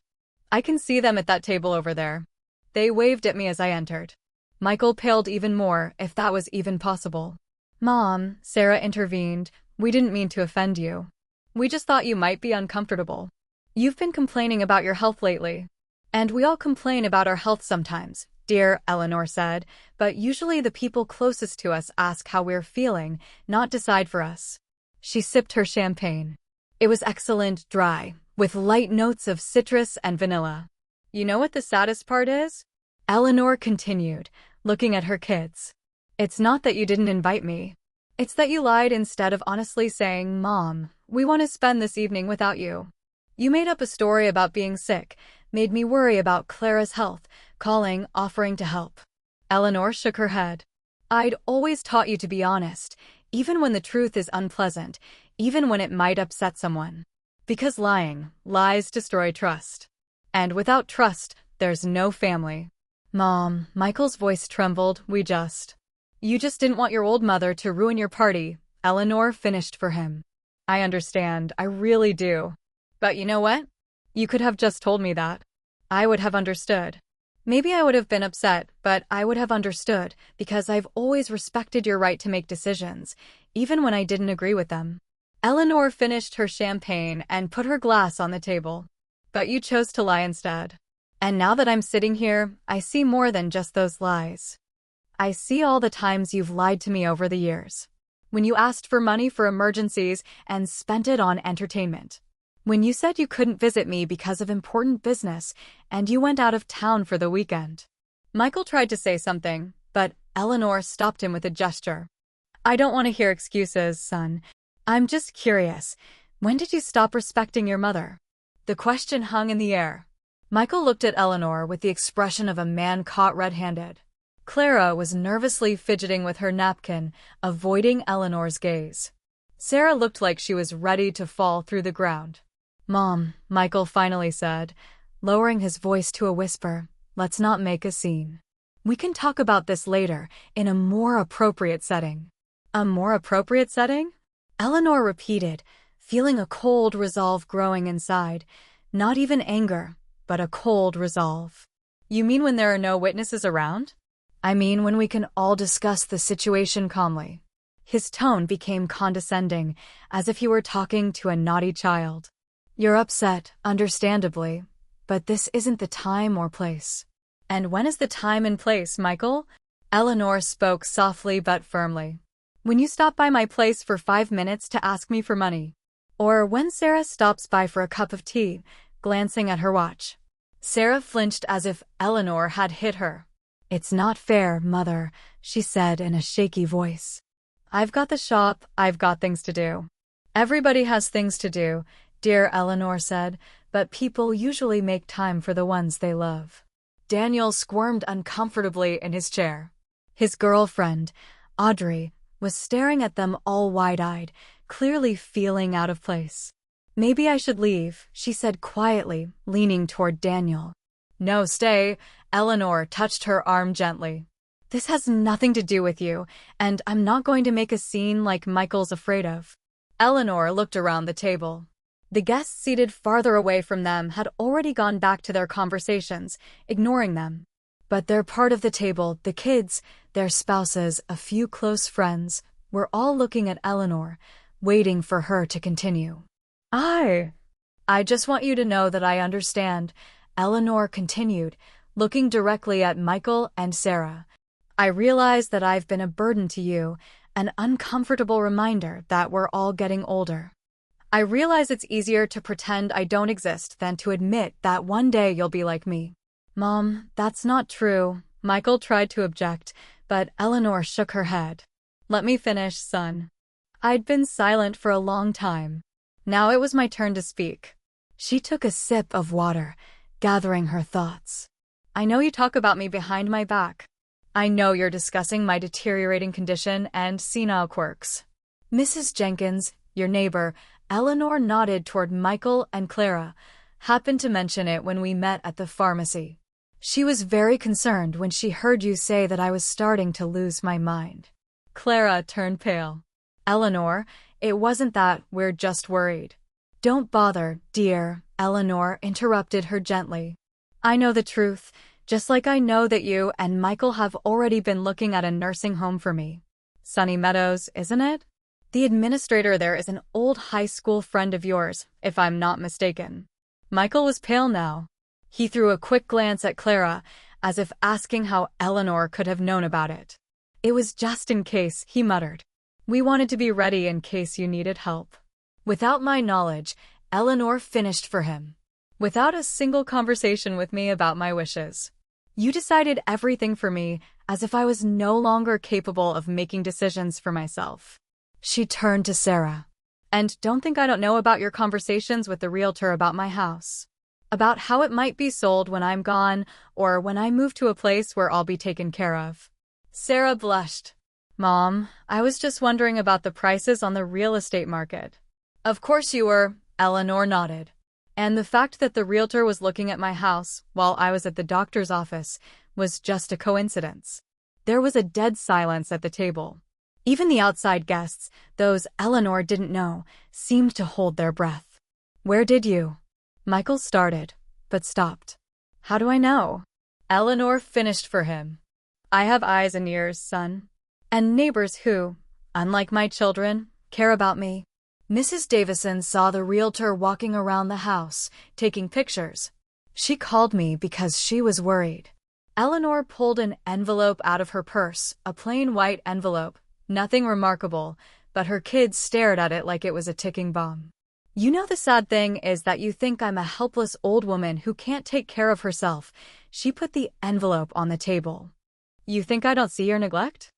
I can see them at that table over there. They waved at me as I entered. Michael paled even more, if that was even possible. Mom, Sarah intervened, we didn't mean to offend you. We just thought you might be uncomfortable. You've been complaining about your health lately. And we all complain about our health sometimes, dear, Eleanor said, but usually the people closest to us ask how we're feeling, not decide for us. She sipped her champagne. It was excellent, dry, with light notes of citrus and vanilla. You know what the saddest part is? Eleanor continued, looking at her kids. It's not that you didn't invite me. It's that you lied instead of honestly saying, Mom, we want to spend this evening without you. You made up a story about being sick, made me worry about Clara's health, calling, offering to help. Eleanor shook her head. I'd always taught you to be honest, even when the truth is unpleasant, even when it might upset someone. Because lies destroy trust. And without trust, there's no family. Mom, Michael's voice trembled, You just didn't want your old mother to ruin your party, Eleanor finished for him. I understand, I really do. But you know what? You could have just told me that. I would have understood. Maybe I would have been upset, but I would have understood, because I've always respected your right to make decisions, even when I didn't agree with them. Eleanor finished her champagne and put her glass on the table. But you chose to lie instead. And now that I'm sitting here, I see more than just those lies. I see all the times you've lied to me over the years. When you asked for money for emergencies and spent it on entertainment. When you said you couldn't visit me because of important business and you went out of town for the weekend. Michael tried to say something, but Eleanor stopped him with a gesture. I don't want to hear excuses, son. I'm just curious. When did you stop respecting your mother? The question hung in the air. Michael looked at Eleanor with the expression of a man caught red-handed. Clara was nervously fidgeting with her napkin, avoiding Eleanor's gaze. Sarah looked like she was ready to fall through the ground. Mom, Michael finally said, lowering his voice to a whisper, let's not make a scene. We can talk about this later, in a more appropriate setting. A more appropriate setting? Eleanor repeated, feeling a cold resolve growing inside. Not even anger, but a cold resolve. You mean when there are no witnesses around? I mean when we can all discuss the situation calmly. His tone became condescending, as if he were talking to a naughty child. You're upset, understandably, but this isn't the time or place. And when is the time and place, Michael? Eleanor spoke softly but firmly. When you stop by my place for 5 minutes to ask me for money. Or when Sarah stops by for a cup of tea, glancing at her watch. Sarah flinched as if Eleanor had hit her. It's not fair, Mother, she said in a shaky voice. I've got the shop, I've got things to do. Everybody has things to do, dear Eleanor said, but people usually make time for the ones they love. Daniel squirmed uncomfortably in his chair. His girlfriend, Audrey, was staring at them all wide-eyed, clearly feeling out of place. Maybe I should leave, she said quietly, leaning toward Daniel. No, stay, Eleanor touched her arm gently. This has nothing to do with you, and I'm not going to make a scene like Michael's afraid of. Eleanor looked around the table. The guests seated farther away from them had already gone back to their conversations, ignoring them. But their part of the table, the kids, their spouses, a few close friends, were all looking at Eleanor, waiting for her to continue. I just want you to know that I understand, Eleanor continued, looking directly at Michael and Sarah. I realize that I've been a burden to you, an uncomfortable reminder that we're all getting older. I realize it's easier to pretend I don't exist than to admit that one day you'll be like me. Mom, that's not true, Michael tried to object, but Eleanor shook her head. Let me finish, son. I'd been silent for a long time. Now it was my turn to speak. She took a sip of water, gathering her thoughts. I know you talk about me behind my back. I know you're discussing my deteriorating condition and senile quirks. Mrs. Jenkins, your neighbor, Eleanor nodded toward Michael and Clara, happened to mention it when we met at the pharmacy. She was very concerned when she heard you say that I was starting to lose my mind. Clara turned pale. Eleanor, it wasn't that, we're just worried. Don't bother, dear, Eleanor interrupted her gently. I know the truth, just like I know that you and Michael have already been looking at a nursing home for me. Sunny Meadows, isn't it? The administrator there is an old high school friend of yours, if I'm not mistaken. Michael was pale now. He threw a quick glance at Clara, as if asking how Eleanor could have known about it. It was just in case, he muttered. We wanted to be ready in case you needed help. Without my knowledge, Eleanor finished for him. Without a single conversation with me about my wishes. You decided everything for me, as if I was no longer capable of making decisions for myself. She turned to Sarah. And don't think I don't know about your conversations with the realtor about my house. About how it might be sold when I'm gone, or when I move to a place where I'll be taken care of. Sarah blushed. Mom, I was just wondering about the prices on the real estate market. Of course you were, Eleanor nodded. And the fact that the realtor was looking at my house while I was at the doctor's office was just a coincidence. There was a dead silence at the table. Even the outside guests, those Eleanor didn't know, seemed to hold their breath. Where did you? Michael started, but stopped. How do I know? Eleanor finished for him. I have eyes and ears, son. And neighbors who, unlike my children, care about me. Mrs. Davison saw the realtor walking around the house, taking pictures. She called me because she was worried. Eleanor pulled an envelope out of her purse, a plain white envelope, nothing remarkable, but her kids stared at it like it was a ticking bomb. You know the sad thing is that you think I'm a helpless old woman who can't take care of herself. She put the envelope on the table. You think I don't see your neglect?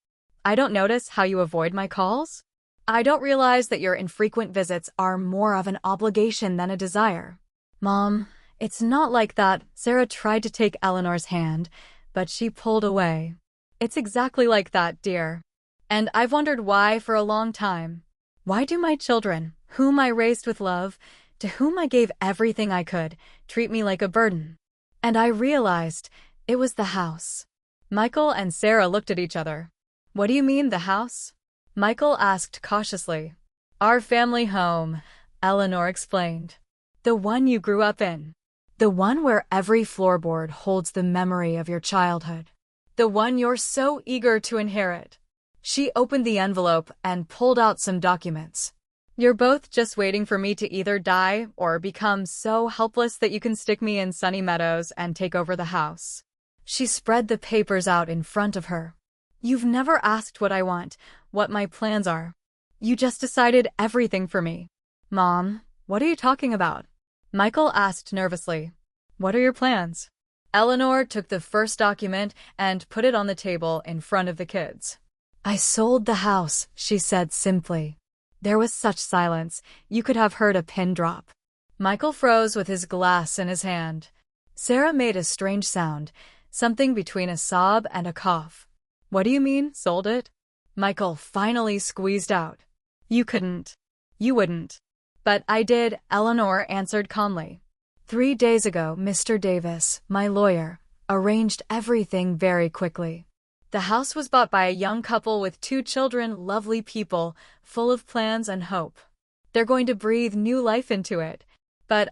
I don't notice how you avoid my calls? I don't realize that your infrequent visits are more of an obligation than a desire. Mom, it's not like that. Sarah tried to take Eleanor's hand, but she pulled away. It's exactly like that, dear. And I've wondered why for a long time. Why do my children, whom I raised with love, to whom I gave everything I could, treat me like a burden? And I realized it was the house. Michael and Sarah looked at each other. What do you mean, the house? Michael asked cautiously. Our family home, Eleanor explained. The one you grew up in. The one where every floorboard holds the memory of your childhood. The one you're so eager to inherit. She opened the envelope and pulled out some documents. You're both just waiting for me to either die or become so helpless that you can stick me in Sunny Meadows and take over the house. She spread the papers out in front of her. You've never asked what I want, what my plans are. You just decided everything for me. Mom, what are you talking about? Michael asked nervously. What are your plans? Eleanor took the first document and put it on the table in front of the kids. I sold the house, she said simply. There was such silence, you could have heard a pin drop. Michael froze with his glass in his hand. Sarah made a strange sound, something between a sob and a cough. What do you mean, sold it? Michael finally squeezed out. You couldn't. You wouldn't. But I did, Eleanor answered calmly. 3 days ago, Mr. Davis, my lawyer, arranged everything very quickly. The house was bought by a young couple with 2 children, lovely people, full of plans and hope. They're going to breathe new life into it. But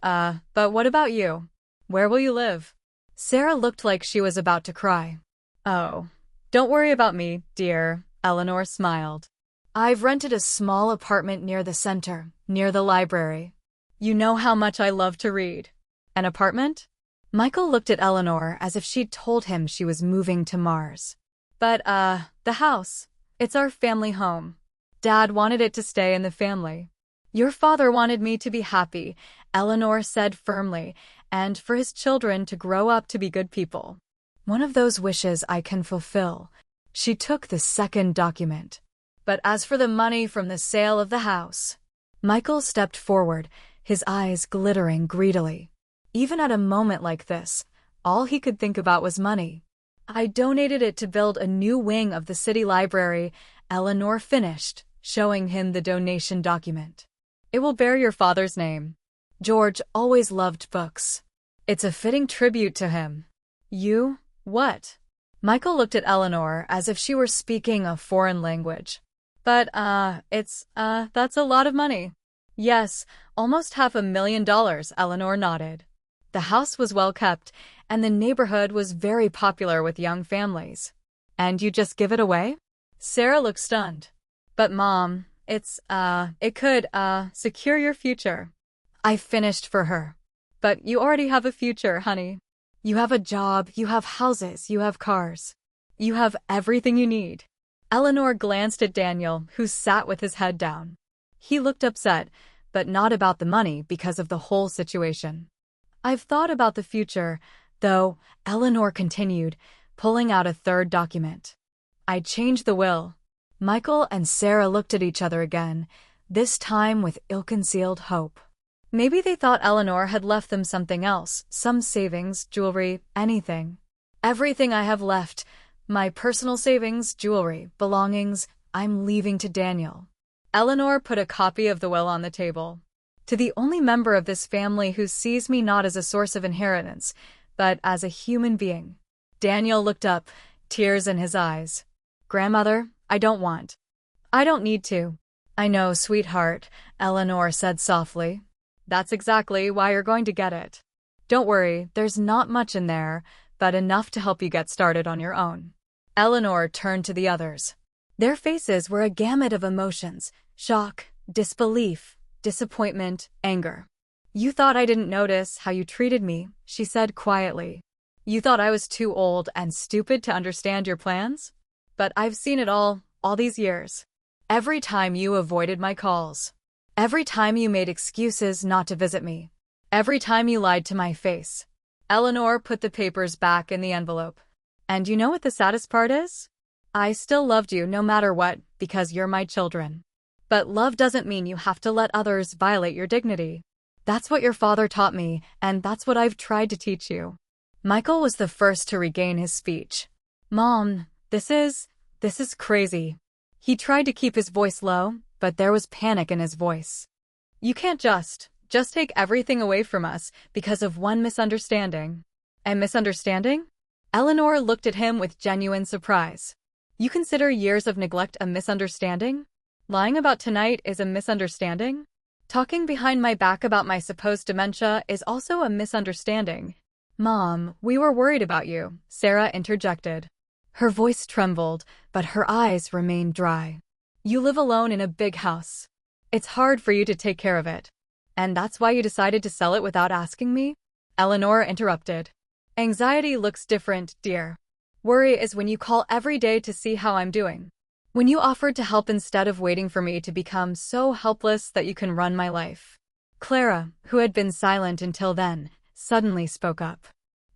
what about you? Where will you live? Sarah looked like she was about to cry. Oh. Don't worry about me, dear, Eleanor smiled. I've rented a small apartment near the center, near the library. You know how much I love to read. An apartment? Michael looked at Eleanor as if she'd told him she was moving to Mars. But, the house. It's our family home. Dad wanted it to stay in the family. Your father wanted me to be happy, Eleanor said firmly, and for his children to grow up to be good people. One of those wishes I can fulfill. She took the second document. But as for the money from the sale of the house, Michael stepped forward, his eyes glittering greedily. Even at a moment like this, all he could think about was money. I donated it to build a new wing of the city library, Eleanor finished, showing him the donation document. It will bear your father's name. George always loved books. It's a fitting tribute to him. You? What? Michael looked at Eleanor as if she were speaking a foreign language. But, that's a lot of money. Yes, almost $500,000, Eleanor nodded. The house was well kept, and the neighborhood was very popular with young families. And you just give it away? Sarah looked stunned. But Mom, it could, secure your future. I finished for her. But you already have a future, honey. You have a job, you have houses, you have cars. You have everything you need. Eleanor glanced at Daniel, who sat with his head down. He looked upset, but not about the money because of the whole situation. I've thought about the future, though, Eleanor continued, pulling out a third document. I changed the will. Michael and Sarah looked at each other again, this time with ill-concealed hope. Maybe they thought Eleanor had left them something else, some savings, jewelry, anything. Everything I have left, my personal savings, jewelry, belongings, I'm leaving to Daniel. Eleanor put a copy of the will on the table. To the only member of this family who sees me not as a source of inheritance, but as a human being. Daniel looked up, tears in his eyes. Grandmother, I don't want. I don't need to. I know, sweetheart, Eleanor said softly. That's exactly why you're going to get it. Don't worry, there's not much in there, but enough to help you get started on your own. Eleanor turned to the others. Their faces were a gamut of emotions: shock, disbelief, disappointment, anger. You thought I didn't notice how you treated me, she said quietly. You thought I was too old and stupid to understand your plans? But I've seen it all these years. Every time you avoided my calls. Every time you made excuses not to visit me. Every time you lied to my face. Eleanor put the papers back in the envelope. And you know what the saddest part is? I still loved you no matter what, because you're my children. But love doesn't mean you have to let others violate your dignity. That's what your father taught me, and that's what I've tried to teach you. Michael was the first to regain his speech. Mom, this is crazy. He tried to keep his voice low, but there was panic in his voice. You can't just take everything away from us because of one misunderstanding. A misunderstanding? Eleanor looked at him with genuine surprise. You consider years of neglect a misunderstanding? Lying about tonight is a misunderstanding? Talking behind my back about my supposed dementia is also a misunderstanding. Mom, we were worried about you, Sarah interjected. Her voice trembled, but her eyes remained dry. You live alone in a big house. It's hard for you to take care of it. And that's why you decided to sell it without asking me? Eleanor interrupted. Anxiety looks different, dear. Worry is when you call every day to see how I'm doing. When you offered to help instead of waiting for me to become so helpless that you can run my life. Clara, who had been silent until then, suddenly spoke up.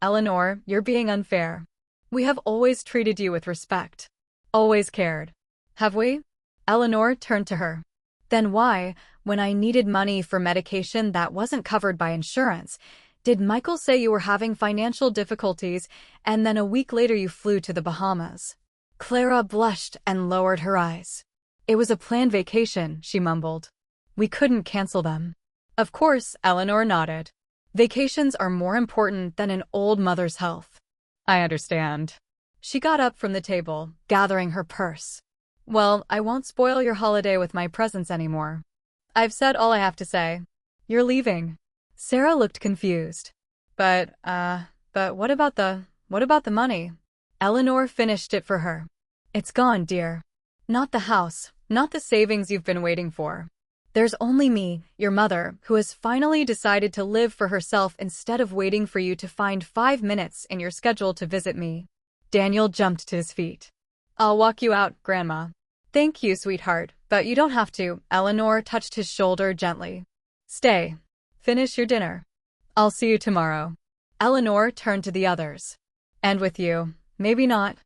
Eleanor, you're being unfair. We have always treated you with respect. Always cared. Have we? Eleanor turned to her. Then why, when I needed money for medication that wasn't covered by insurance, did Michael say you were having financial difficulties and then a week later you flew to the Bahamas? Clara blushed and lowered her eyes. It was a planned vacation, she mumbled. We couldn't cancel them. Of course, Eleanor nodded. Vacations are more important than an old mother's health. I understand. She got up from the table, gathering her purse. Well, I won't spoil your holiday with my presents anymore. I've said all I have to say. You're leaving. Sarah looked confused. But what about the money? Eleanor finished it for her. It's gone, dear. Not the house, not the savings you've been waiting for. There's only me, your mother, who has finally decided to live for herself instead of waiting for you to find 5 minutes in your schedule to visit me. Daniel jumped to his feet. I'll walk you out, Grandma. Thank you, sweetheart, but you don't have to. Eleanor touched his shoulder gently. Stay. Finish your dinner. I'll see you tomorrow. Eleanor turned to the others. And with you, maybe not.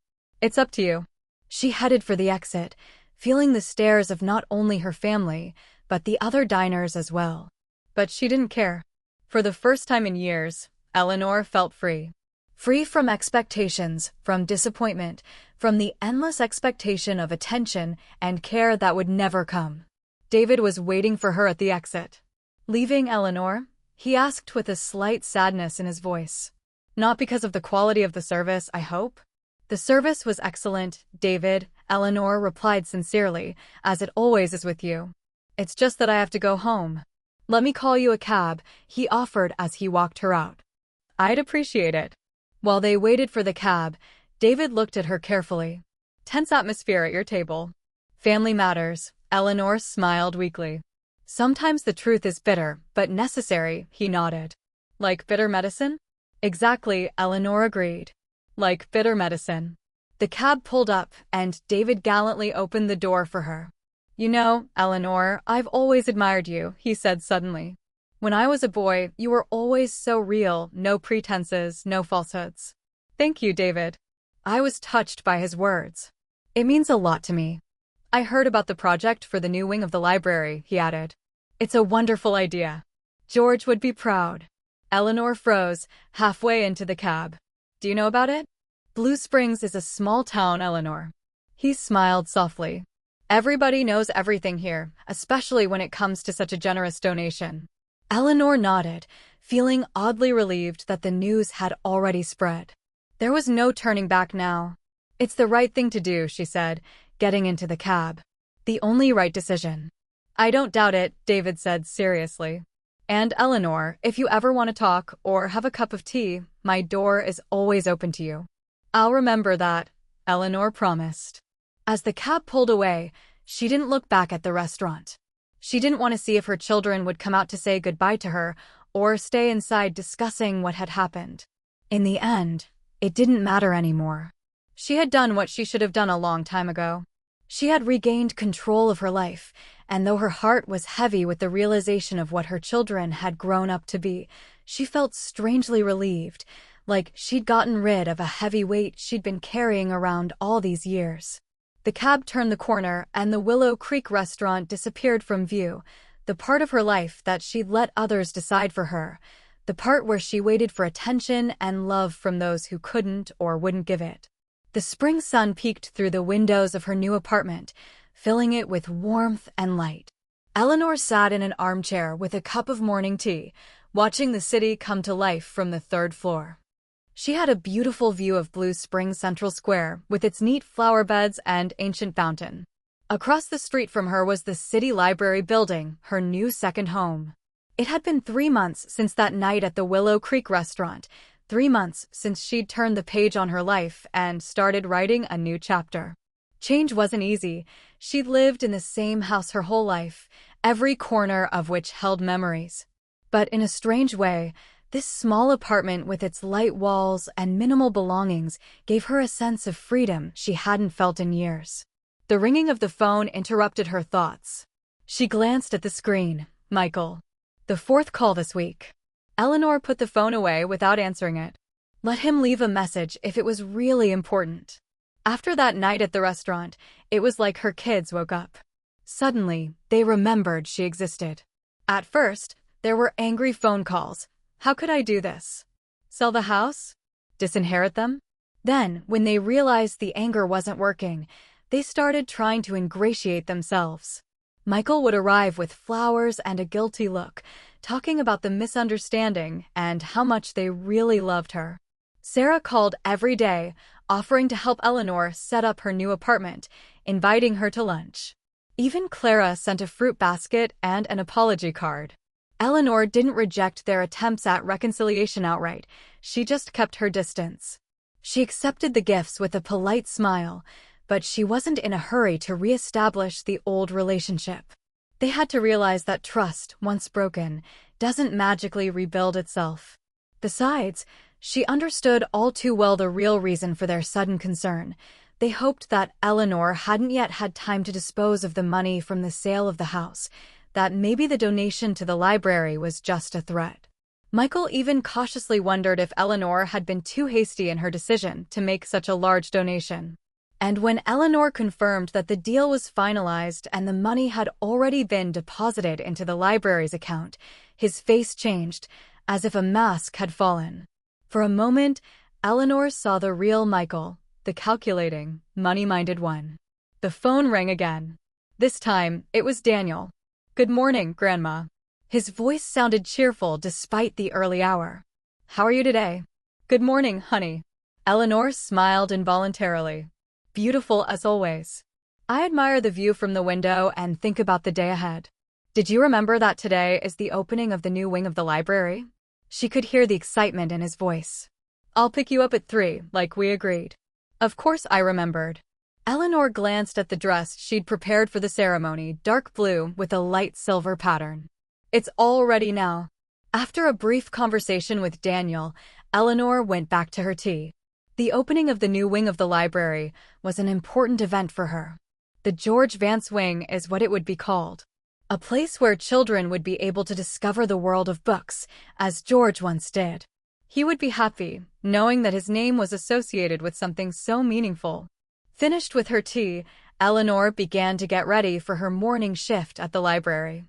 It's up to you. She headed for the exit, feeling the stares of not only her family, but the other diners as well. But she didn't care. For the first time in years, Eleanor felt free. Free from expectations, from disappointment, from the endless expectation of attention and care that would never come. David was waiting for her at the exit. "Leaving, Eleanor?" he asked with a slight sadness in his voice. "Not because of the quality of the service, I hope?" "The service was excellent, David," Eleanor replied sincerely, "as it always is with you. It's just that I have to go home." "Let me call you a cab," he offered as he walked her out. "I'd appreciate it." While they waited for the cab, David looked at her carefully. "Tense atmosphere at your table." "Family matters," Eleanor smiled weakly. "Sometimes the truth is bitter, but necessary," he nodded. "Like bitter medicine?" "Exactly," Eleanor agreed. "Like bitter medicine." The cab pulled up, and David gallantly opened the door for her. "You know, Eleanor, I've always admired you," he said suddenly. "When I was a boy, you were always so real, no pretenses, no falsehoods." "Thank you, David." I was touched by his words. "It means a lot to me." "I heard about the project for the new wing of the library," he added. "It's a wonderful idea. George would be proud." Eleanor froze, halfway into the cab. "Do you know about it?" "Blue Springs is a small town, Eleanor." He smiled softly. "Everybody knows everything here, especially when it comes to such a generous donation." Eleanor nodded, feeling oddly relieved that the news had already spread. There was no turning back now. "It's the right thing to do," she said, getting into the cab. "The only right decision." "I don't doubt it," David said seriously. "And Eleanor, if you ever want to talk or have a cup of tea, my door is always open to you." "I'll remember that," Eleanor promised. As the cab pulled away, she didn't look back at the restaurant. She didn't want to see if her children would come out to say goodbye to her or stay inside discussing what had happened. In the end, it didn't matter anymore. She had done what she should have done a long time ago. She had regained control of her life, and though her heart was heavy with the realization of what her children had grown up to be, she felt strangely relieved, like she'd gotten rid of a heavy weight she'd been carrying around all these years. The cab turned the corner, and the Willow Creek restaurant disappeared from view, the part of her life that she'd let others decide for her, the part where she waited for attention and love from those who couldn't or wouldn't give it. The spring sun peeked through the windows of her new apartment, filling it with warmth and light. Eleanor sat in an armchair with a cup of morning tea, watching the city come to life from the third floor. She had a beautiful view of Blue Springs Central Square, with its neat flower beds and ancient fountain. Across the street from her was the City Library building, her new second home. It had been 3 months since that night at the Willow Creek restaurant, 3 months since she'd turned the page on her life and started writing a new chapter. Change wasn't easy. She'd lived in the same house her whole life, every corner of which held memories. But in a strange way, this small apartment with its light walls and minimal belongings gave her a sense of freedom she hadn't felt in years. The ringing of the phone interrupted her thoughts. She glanced at the screen. Michael. The 4th call this week. Eleanor put the phone away without answering it. Let him leave a message if it was really important. After that night at the restaurant, it was like her kids woke up. Suddenly, they remembered she existed. At first, there were angry phone calls. How could I do this? Sell the house? Disinherit them? Then, when they realized the anger wasn't working, they started trying to ingratiate themselves. Michael would arrive with flowers and a guilty look, talking about the misunderstanding and how much they really loved her. Sarah called every day, offering to help Eleanor set up her new apartment, inviting her to lunch. Even Clara sent a fruit basket and an apology card. Eleanor didn't reject their attempts at reconciliation outright, she just kept her distance. She accepted the gifts with a polite smile, but she wasn't in a hurry to re-establish the old relationship. They had to realize that trust, once broken, doesn't magically rebuild itself. Besides, she understood all too well the real reason for their sudden concern. They hoped that Eleanor hadn't yet had time to dispose of the money from the sale of the house, that maybe the donation to the library was just a threat. Michael even cautiously wondered if Eleanor had been too hasty in her decision to make such a large donation. And when Eleanor confirmed that the deal was finalized and the money had already been deposited into the library's account, his face changed, as if a mask had fallen. For a moment, Eleanor saw the real Michael, the calculating, money-minded one. The phone rang again. This time, it was Daniel. "Good morning, Grandma." His voice sounded cheerful despite the early hour. "How are you today?" "Good morning, honey." Eleanor smiled involuntarily. "Beautiful as always. I admire the view from the window and think about the day ahead. Did you remember that today is the opening of the new wing of the library?" She could hear the excitement in his voice. "I'll pick you up at 3, like we agreed." Of course I remembered. Eleanor glanced at the dress she'd prepared for the ceremony, dark blue with a light silver pattern. "It's all ready now." After a brief conversation with Daniel, Eleanor went back to her tea. The opening of the new wing of the library was an important event for her. The George Vance Wing is what it would be called. A place where children would be able to discover the world of books, as George once did. He would be happy, knowing that his name was associated with something so meaningful. Finished with her tea, Eleanor began to get ready for her morning shift at the library.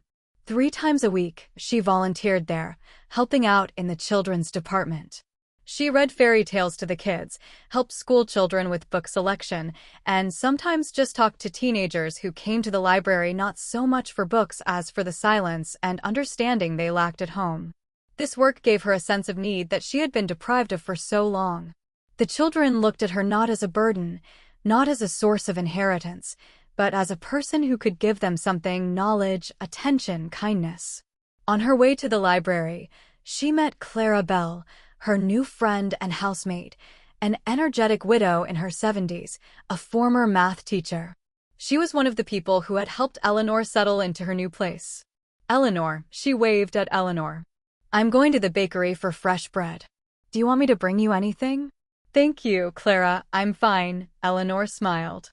3 times a week, she volunteered there, helping out in the children's department. She read fairy tales to the kids, helped school children with book selection, and sometimes just talked to teenagers who came to the library not so much for books as for the silence and understanding they lacked at home. This work gave her a sense of need that she had been deprived of for so long. The children looked at her not as a burden, not as a source of inheritance, but as a person who could give them something: knowledge, attention, kindness. On her way to the library, she met Clara Bell, her new friend and housemate, an energetic widow in her 70s, a former math teacher. She was one of the people who had helped Eleanor settle into her new place. "Eleanor," she waved at Eleanor. "I'm going to the bakery for fresh bread. Do you want me to bring you anything?" "Thank you, Clara, I'm fine," Eleanor smiled.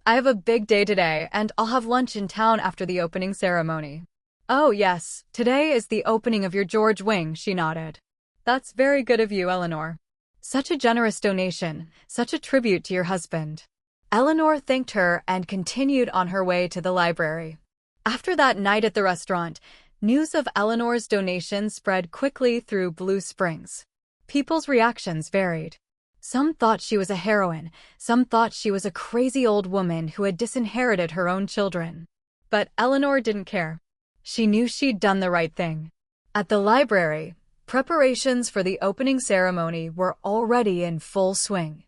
"I have a big day today, and I'll have lunch in town after the opening ceremony." "Oh yes, today is the opening of your George Wing," she nodded. "That's very good of you, Eleanor. Such a generous donation, such a tribute to your husband." Eleanor thanked her and continued on her way to the library. After that night at the restaurant, news of Eleanor's donation spread quickly through Blue Springs. People's reactions varied. Some thought she was a heroine, some thought she was a crazy old woman who had disinherited her own children. But Eleanor didn't care. She knew she'd done the right thing. At the library, preparations for the opening ceremony were already in full swing.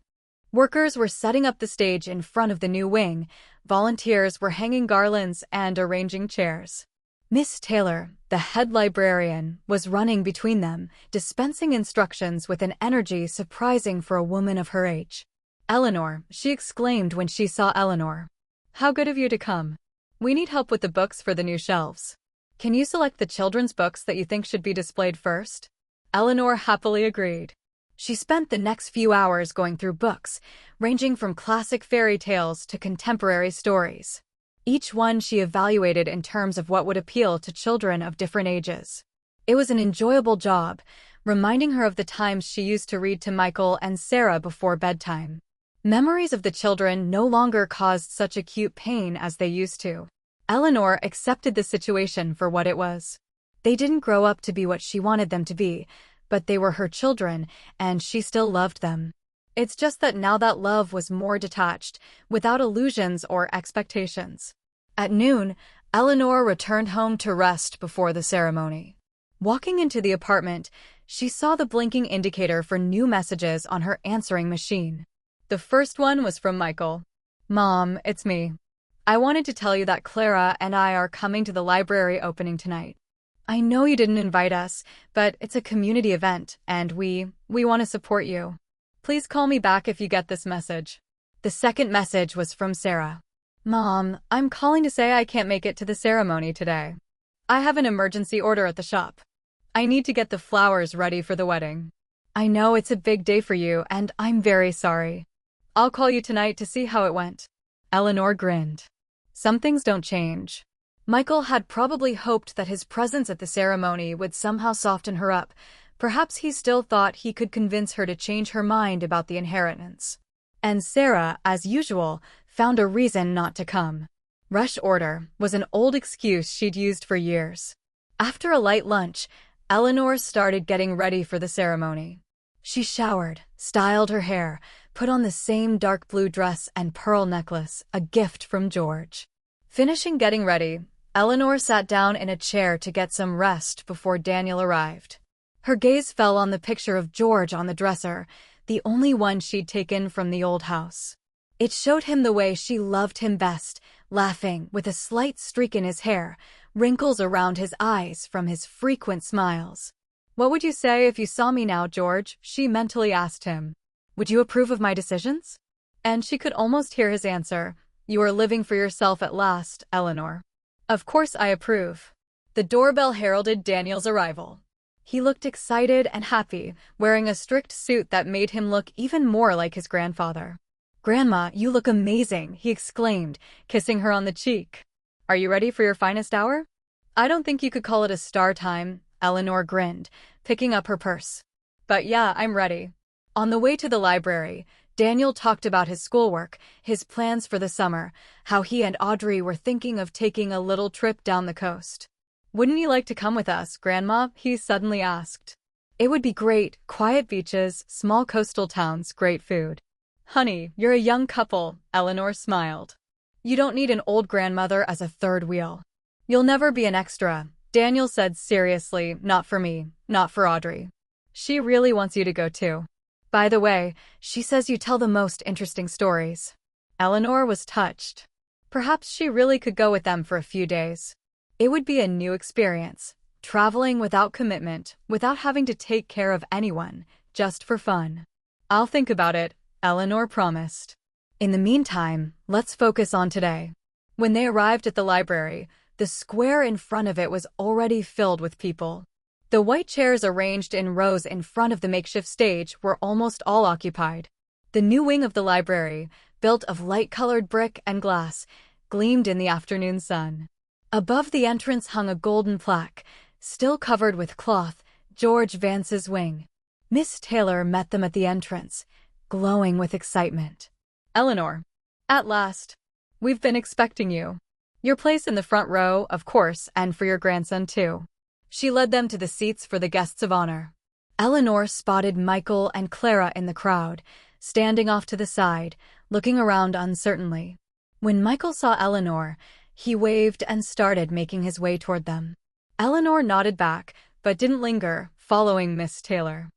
Workers were setting up the stage in front of the new wing, volunteers were hanging garlands and arranging chairs. Miss Taylor, the head librarian, was running between them, dispensing instructions with an energy surprising for a woman of her age. "Eleanor," she exclaimed when she saw Eleanor. "How good of you to come. We need help with the books for the new shelves. Can you select the children's books that you think should be displayed first?" Eleanor happily agreed. She spent the next few hours going through books, ranging from classic fairy tales to contemporary stories. Each one she evaluated in terms of what would appeal to children of different ages. It was an enjoyable job, reminding her of the times she used to read to Michael and Sarah before bedtime. Memories of the children no longer caused such acute pain as they used to. Eleanor accepted the situation for what it was. They didn't grow up to be what she wanted them to be, but they were her children, and she still loved them. It's just that now that love was more detached, without illusions or expectations. At noon, Eleanor returned home to rest before the ceremony. Walking into the apartment, she saw the blinking indicator for new messages on her answering machine. The first one was from Michael. "Mom, it's me. I wanted to tell you that Clara and I are coming to the library opening tonight. I know you didn't invite us, but it's a community event, and we want to support you. Please call me back if you get this message." The second message was from Sarah. "Mom, I'm calling to say I can't make it to the ceremony today. I have an emergency order at the shop. I need to get the flowers ready for the wedding. I know it's a big day for you, and I'm very sorry. I'll call you tonight to see how it went." Eleanor grinned. Some things don't change. Michael had probably hoped that his presence at the ceremony would somehow soften her up. Perhaps he still thought he could convince her to change her mind about the inheritance. And Sarah, as usual, found a reason not to come. Rush order was an old excuse she'd used for years. After a light lunch, Eleanor started getting ready for the ceremony. She showered, styled her hair, put on the same dark blue dress and pearl necklace, a gift from George. Finishing getting ready, Eleanor sat down in a chair to get some rest before Daniel arrived. Her gaze fell on the picture of George on the dresser, the only one she'd taken from the old house. It showed him the way she loved him best, laughing, with a slight streak in his hair, wrinkles around his eyes from his frequent smiles. "What would you say if you saw me now, George?" she mentally asked him. "Would you approve of my decisions?" And she could almost hear his answer. "You are living for yourself at last, Eleanor." "Of course I approve." The doorbell heralded Daniel's arrival. He looked excited and happy, wearing a strict suit that made him look even more like his grandfather. "Grandma, you look amazing," he exclaimed, kissing her on the cheek. "Are you ready for your finest hour?" "I don't think you could call it a star time," Eleanor grinned, picking up her purse. "But yeah, I'm ready." On the way to the library, Daniel talked about his schoolwork, his plans for the summer, how he and Audrey were thinking of taking a little trip down the coast. "Wouldn't you like to come with us, Grandma?" he suddenly asked. "It would be great. Quiet beaches, small coastal towns, great food." "Honey, you're a young couple," Eleanor smiled. "You don't need an old grandmother as a third wheel." "You'll never be an extra," Daniel said seriously. "Not for me, not for Audrey. She really wants you to go too. By the way, she says you tell the most interesting stories." Eleanor was touched. Perhaps she really could go with them for a few days. It would be a new experience, traveling without commitment, without having to take care of anyone, just for fun. "I'll think about it," Eleanor promised. "In the meantime, let's focus on today." When they arrived at the library, the square in front of it was already filled with people. The white chairs arranged in rows in front of the makeshift stage were almost all occupied. The new wing of the library, built of light-colored brick and glass, gleamed in the afternoon sun. Above the entrance hung a golden plaque, still covered with cloth, "George Vance's Wing." Miss Taylor met them at the entrance, glowing with excitement. "Eleanor, at last. We've been expecting you. Your place in the front row, of course, and for your grandson, too." She led them to the seats for the guests of honor. Eleanor spotted Michael and Clara in the crowd, standing off to the side, looking around uncertainly. When Michael saw Eleanor, he waved and started making his way toward them. Eleanor nodded back, but didn't linger, following Miss Taylor.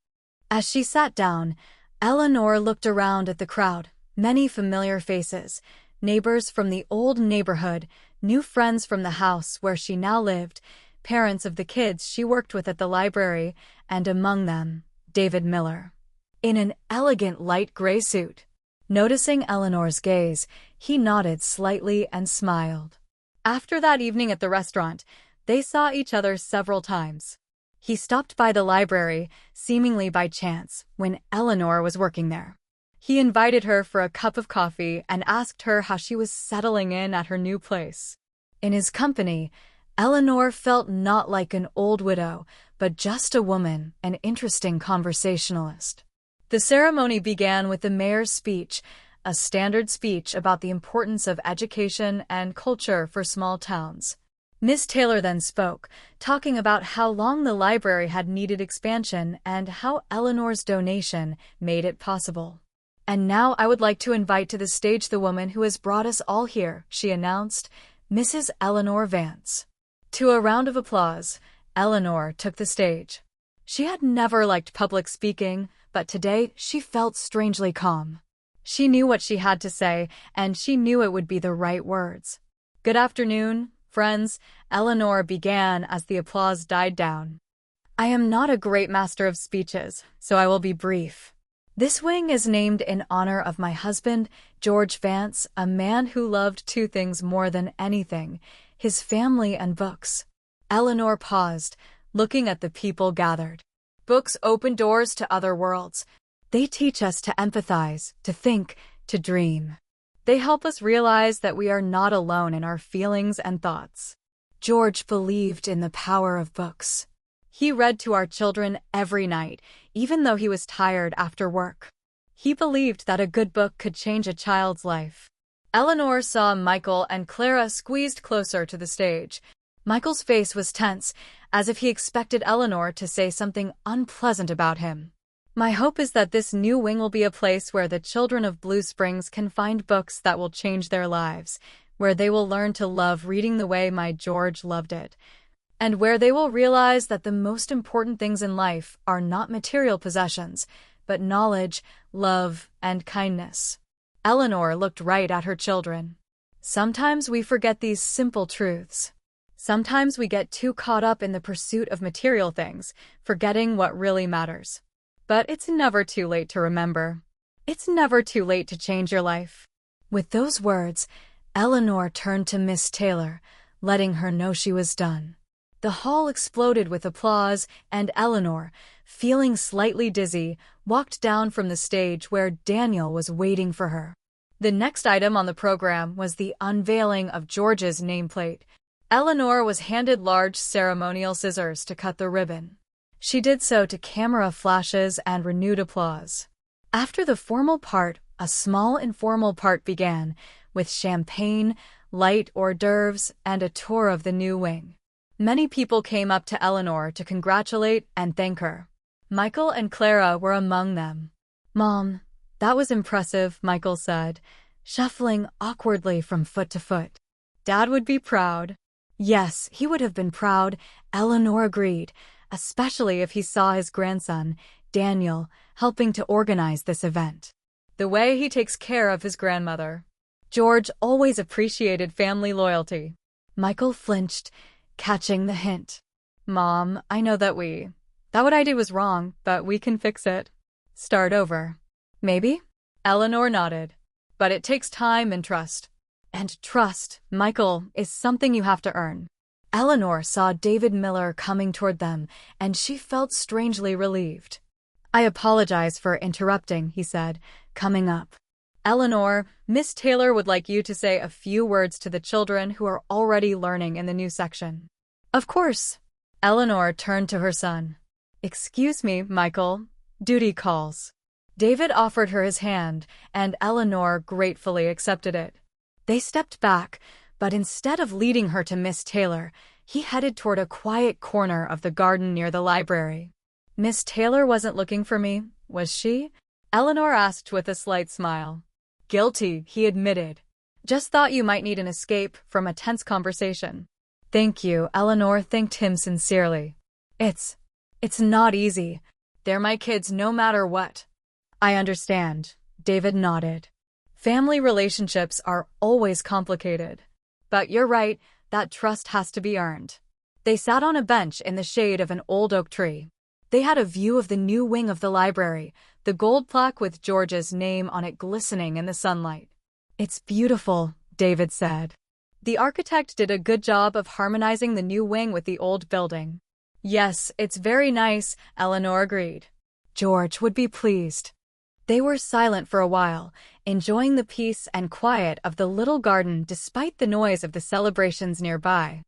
As she sat down, Eleanor looked around at the crowd, many familiar faces, neighbors from the old neighborhood, new friends from the house where she now lived, parents of the kids she worked with at the library, and among them, David Miller, in an elegant light gray suit. Noticing Eleanor's gaze, he nodded slightly and smiled. After that evening at the restaurant, they saw each other several times. He stopped by the library, seemingly by chance, when Eleanor was working there. He invited her for a cup of coffee and asked her how she was settling in at her new place. In his company, Eleanor felt not like an old widow, but just a woman, an interesting conversationalist. The ceremony began with the mayor's speech, a standard speech about the importance of education and culture for small towns. Miss Taylor then spoke, talking about how long the library had needed expansion and how Eleanor's donation made it possible. "And now I would like to invite to the stage the woman who has brought us all here," she announced, Mrs. Eleanor Vance. To a round of applause, Eleanor took the stage. She had never liked public speaking, but today she felt strangely calm. She knew what she had to say, and she knew it would be the right words. "Good afternoon, friends," Eleanor began as the applause died down. "I am not a great master of speeches, so I will be brief. This wing is named in honor of my husband, George Vance, a man who loved two things more than anything, his family and books." Eleanor paused, looking at the people gathered. Books open doors to other worlds. They teach us to empathize, to think, to dream. They help us realize that we are not alone in our feelings and thoughts. George believed in the power of books. He read to our children every night, even though he was tired after work. He believed that a good book could change a child's life. Eleanor saw Michael and Clara squeezed closer to the stage. Michael's face was tense, as if he expected Eleanor to say something unpleasant about him. My hope is that this new wing will be a place where the children of Blue Springs can find books that will change their lives, where they will learn to love reading the way my George loved it, and where they will realize that the most important things in life are not material possessions, but knowledge, love, and kindness. Eleanor looked right at her children. Sometimes we forget these simple truths. Sometimes we get too caught up in the pursuit of material things, forgetting what really matters. But it's never too late to remember. It's never too late to change your life. With those words, Eleanor turned to Miss Taylor, letting her know she was done. The hall exploded with applause, and Eleanor, feeling slightly dizzy, walked down from the stage where Daniel was waiting for her. The next item on the program was the unveiling of George's nameplate. Eleanor was handed large ceremonial scissors to cut the ribbon. She did so to camera flashes and renewed applause. After the formal part, a small informal part began, with champagne, light hors d'oeuvres, and a tour of the new wing. Many people came up to Eleanor to congratulate and thank her. Michael and Clara were among them. "Mom, that was impressive," Michael said, shuffling awkwardly from foot to foot. "Dad would be proud." Yes, he would have been proud, Eleanor agreed, especially if he saw his grandson, Daniel, helping to organize this event. The way he takes care of his grandmother. George always appreciated family loyalty. Michael flinched, catching the hint. "Mom, I know that what I did was wrong, but we can fix it. Start over." "Maybe?" Eleanor nodded. "But it takes time and trust." "And trust, Michael, is something you have to earn." Eleanor saw David Miller coming toward them, and she felt strangely relieved. "I apologize for interrupting," he said, coming up. "Eleanor, Miss Taylor would like you to say a few words to the children who are already learning in the new section." "Of course." Eleanor turned to her son. "Excuse me, Michael. Duty calls." David offered her his hand, and Eleanor gratefully accepted it. They stepped back, but instead of leading her to Miss Taylor, he headed toward a quiet corner of the garden near the library. "Miss Taylor wasn't looking for me, was she?" Eleanor asked with a slight smile. "Guilty," he admitted. "Just thought you might need an escape from a tense conversation." "Thank you," Eleanor thanked him sincerely. It's not easy. They're my kids no matter what." "I understand," David nodded. "Family relationships are always complicated. But you're right, that trust has to be earned." They sat on a bench in the shade of an old oak tree. They had a view of the new wing of the library, the gold plaque with George's name on it glistening in the sunlight. "It's beautiful," David said. "The architect did a good job of harmonizing the new wing with the old building." "Yes, it's very nice," Eleanor agreed. "George would be pleased." They were silent for a while, enjoying the peace and quiet of the little garden despite the noise of the celebrations nearby.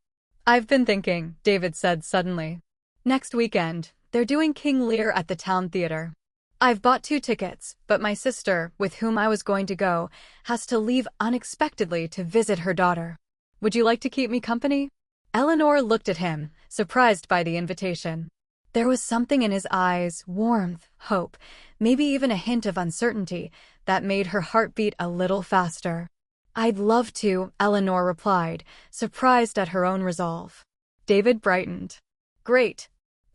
"I've been thinking," David said suddenly. "Next weekend, they're doing King Lear at the town theater. I've bought 2 tickets, but my sister, with whom I was going to go, has to leave unexpectedly to visit her daughter. Would you like to keep me company?" Eleanor looked at him, surprised by the invitation. There was something in his eyes, warmth, hope, maybe even a hint of uncertainty, that made her heart beat a little faster. "I'd love to," Eleanor replied, surprised at her own resolve. David brightened. "Great.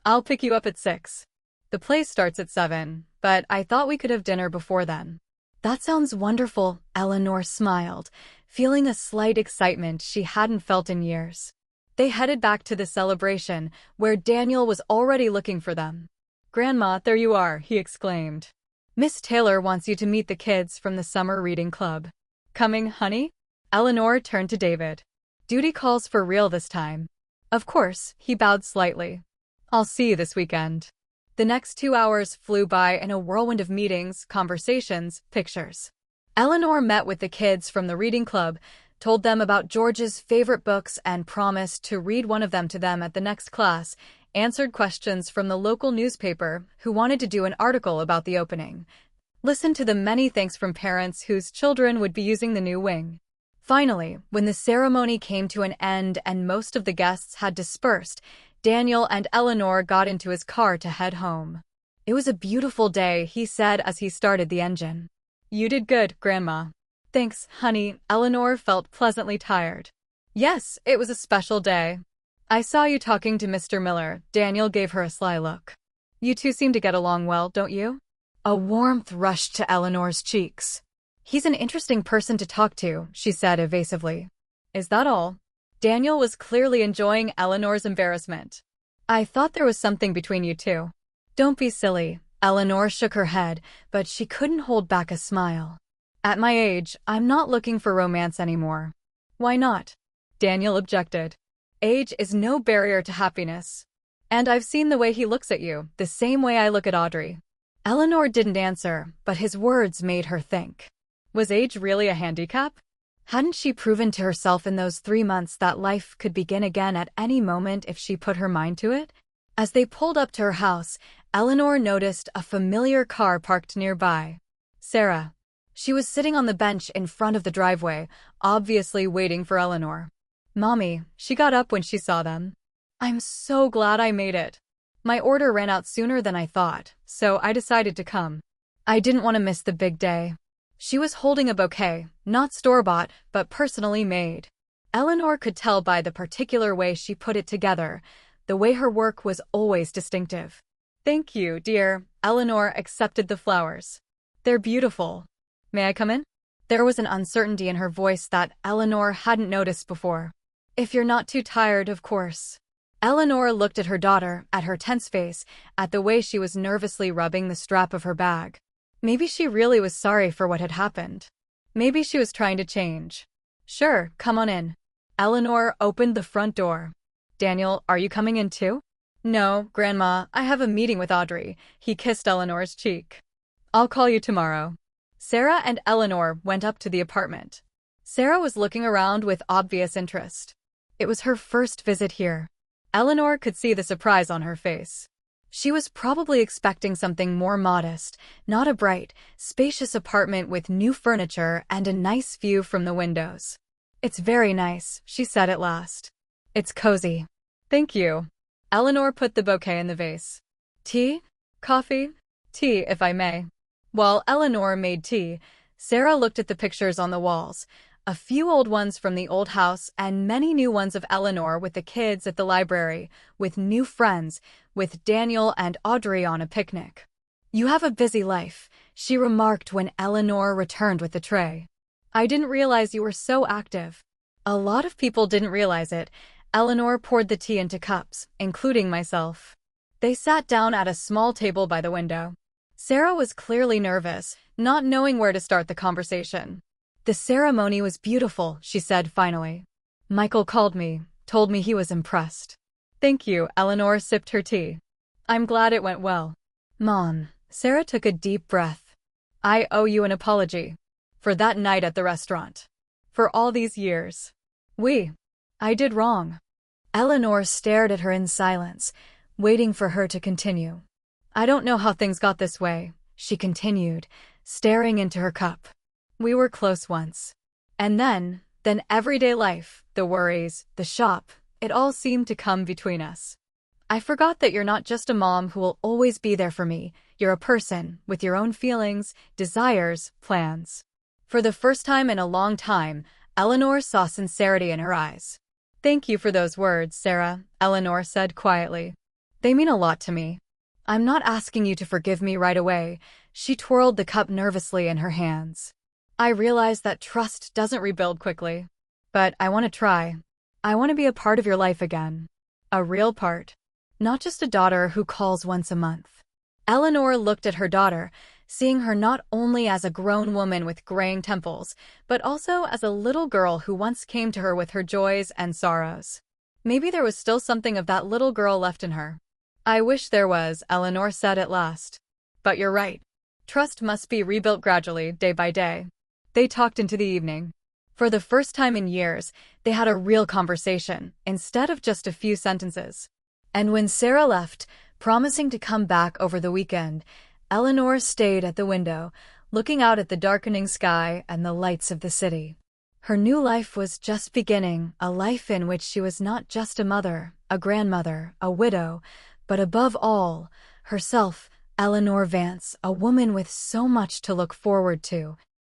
I'll pick you up at 6. The play starts at 7, but I thought we could have dinner before then." "That sounds wonderful," Eleanor smiled, feeling a slight excitement she hadn't felt in years. They headed back to the celebration, where Daniel was already looking for them. "Grandma, there you are," he exclaimed. "Miss Taylor wants you to meet the kids from the summer reading club." "Coming, honey?" Eleanor turned to David. "Duty calls for real this time." "Of course," he bowed slightly. "I'll see you this weekend." The next 2 hours flew by in a whirlwind of meetings, conversations, pictures. Eleanor met with the kids from the reading club, told them about George's favorite books and promised to read one of them to them at the next class, answered questions from the local newspaper who wanted to do an article about the opening. Listen to the many thanks from parents whose children would be using the new wing. Finally, when the ceremony came to an end and most of the guests had dispersed, Daniel and Eleanor got into his car to head home. It was a beautiful day, he said as he started the engine. You did good, Grandma. Thanks, honey. Eleanor felt pleasantly tired. Yes, it was a special day. I saw you talking to Mr. Miller. Daniel gave her a sly look. You two seem to get along well, don't you? A warmth rushed to Eleanor's cheeks. He's an interesting person to talk to, she said evasively. Is that all? Daniel was clearly enjoying Eleanor's embarrassment. I thought there was something between you two. Don't be silly. Eleanor shook her head, but she couldn't hold back a smile. At my age, I'm not looking for romance anymore. Why not? Daniel objected. Age is no barrier to happiness. And I've seen the way he looks at you, the same way I look at Audrey. Eleanor didn't answer, but his words made her think. Was age really a handicap? Hadn't she proven to herself in those 3 months that life could begin again at any moment if she put her mind to it? As they pulled up to her house, Eleanor noticed a familiar car parked nearby. Sarah. She was sitting on the bench in front of the driveway, obviously waiting for Eleanor. Mommy, she got up when she saw them. I'm so glad I made it. My order ran out sooner than I thought, so I decided to come. I didn't want to miss the big day. She was holding a bouquet, not store-bought, but personally made. Eleanor could tell by the particular way she put it together, the way her work was always distinctive. Thank you, dear. Eleanor accepted the flowers. They're beautiful. May I come in? There was an uncertainty in her voice that Eleanor hadn't noticed before. If you're not too tired, of course. Eleanor looked at her daughter, at her tense face, at the way she was nervously rubbing the strap of her bag. Maybe she really was sorry for what had happened. Maybe she was trying to change. Sure, come on in. Eleanor opened the front door. Daniel, are you coming in too? No, Grandma, I have a meeting with Audrey. He kissed Eleanor's cheek. I'll call you tomorrow. Sarah and Eleanor went up to the apartment. Sarah was looking around with obvious interest. It was her first visit here. Eleanor could see the surprise on her face. She was probably expecting something more modest, not a bright, spacious apartment with new furniture and a nice view from the windows. It's very nice, she said at last. It's cozy. Thank you. Eleanor put the bouquet in the vase. Tea? Coffee? Tea, if I may. While Eleanor made tea, Sarah looked at the pictures on the walls, a few old ones from the old house and many new ones of Eleanor with the kids at the library, with new friends, with Daniel and Audrey on a picnic. You have a busy life, she remarked when Eleanor returned with the tray. I didn't realize you were so active. A lot of people didn't realize it. Eleanor poured the tea into cups, including myself. They sat down at a small table by the window. Sarah was clearly nervous, not knowing where to start the conversation. The ceremony was beautiful, she said finally. Michael called me, told me he was impressed. Thank you, Eleanor sipped her tea. I'm glad it went well. Mom, Sarah took a deep breath. I owe you an apology. For that night at the restaurant. For all these years. I did wrong. Eleanor stared at her in silence, waiting for her to continue. I don't know how things got this way, she continued, staring into her cup. We were close once. And then everyday life, the worries, the shop, it all seemed to come between us. I forgot that you're not just a mom who will always be there for me. You're a person with your own feelings, desires, plans. For the first time in a long time, Eleanor saw sincerity in her eyes. Thank you for those words, Sarah, Eleanor said quietly. They mean a lot to me. I'm not asking you to forgive me right away. She twirled the cup nervously in her hands. I realize that trust doesn't rebuild quickly. But I want to try. I want to be a part of your life again. A real part. Not just a daughter who calls once a month. Eleanor looked at her daughter, seeing her not only as a grown woman with graying temples, but also as a little girl who once came to her with her joys and sorrows. Maybe there was still something of that little girl left in her. I wish there was, Eleanor said at last. But you're right. Trust must be rebuilt gradually, day by day. They talked into the evening. For the first time in years, they had a real conversation, instead of just a few sentences. And when Sarah left, promising to come back over the weekend, Eleanor stayed at the window, looking out at the darkening sky and the lights of the city. Her new life was just beginning, a life in which she was not just a mother, a grandmother, a widow, but above all, herself, Eleanor Vance, a woman with so much to look forward to,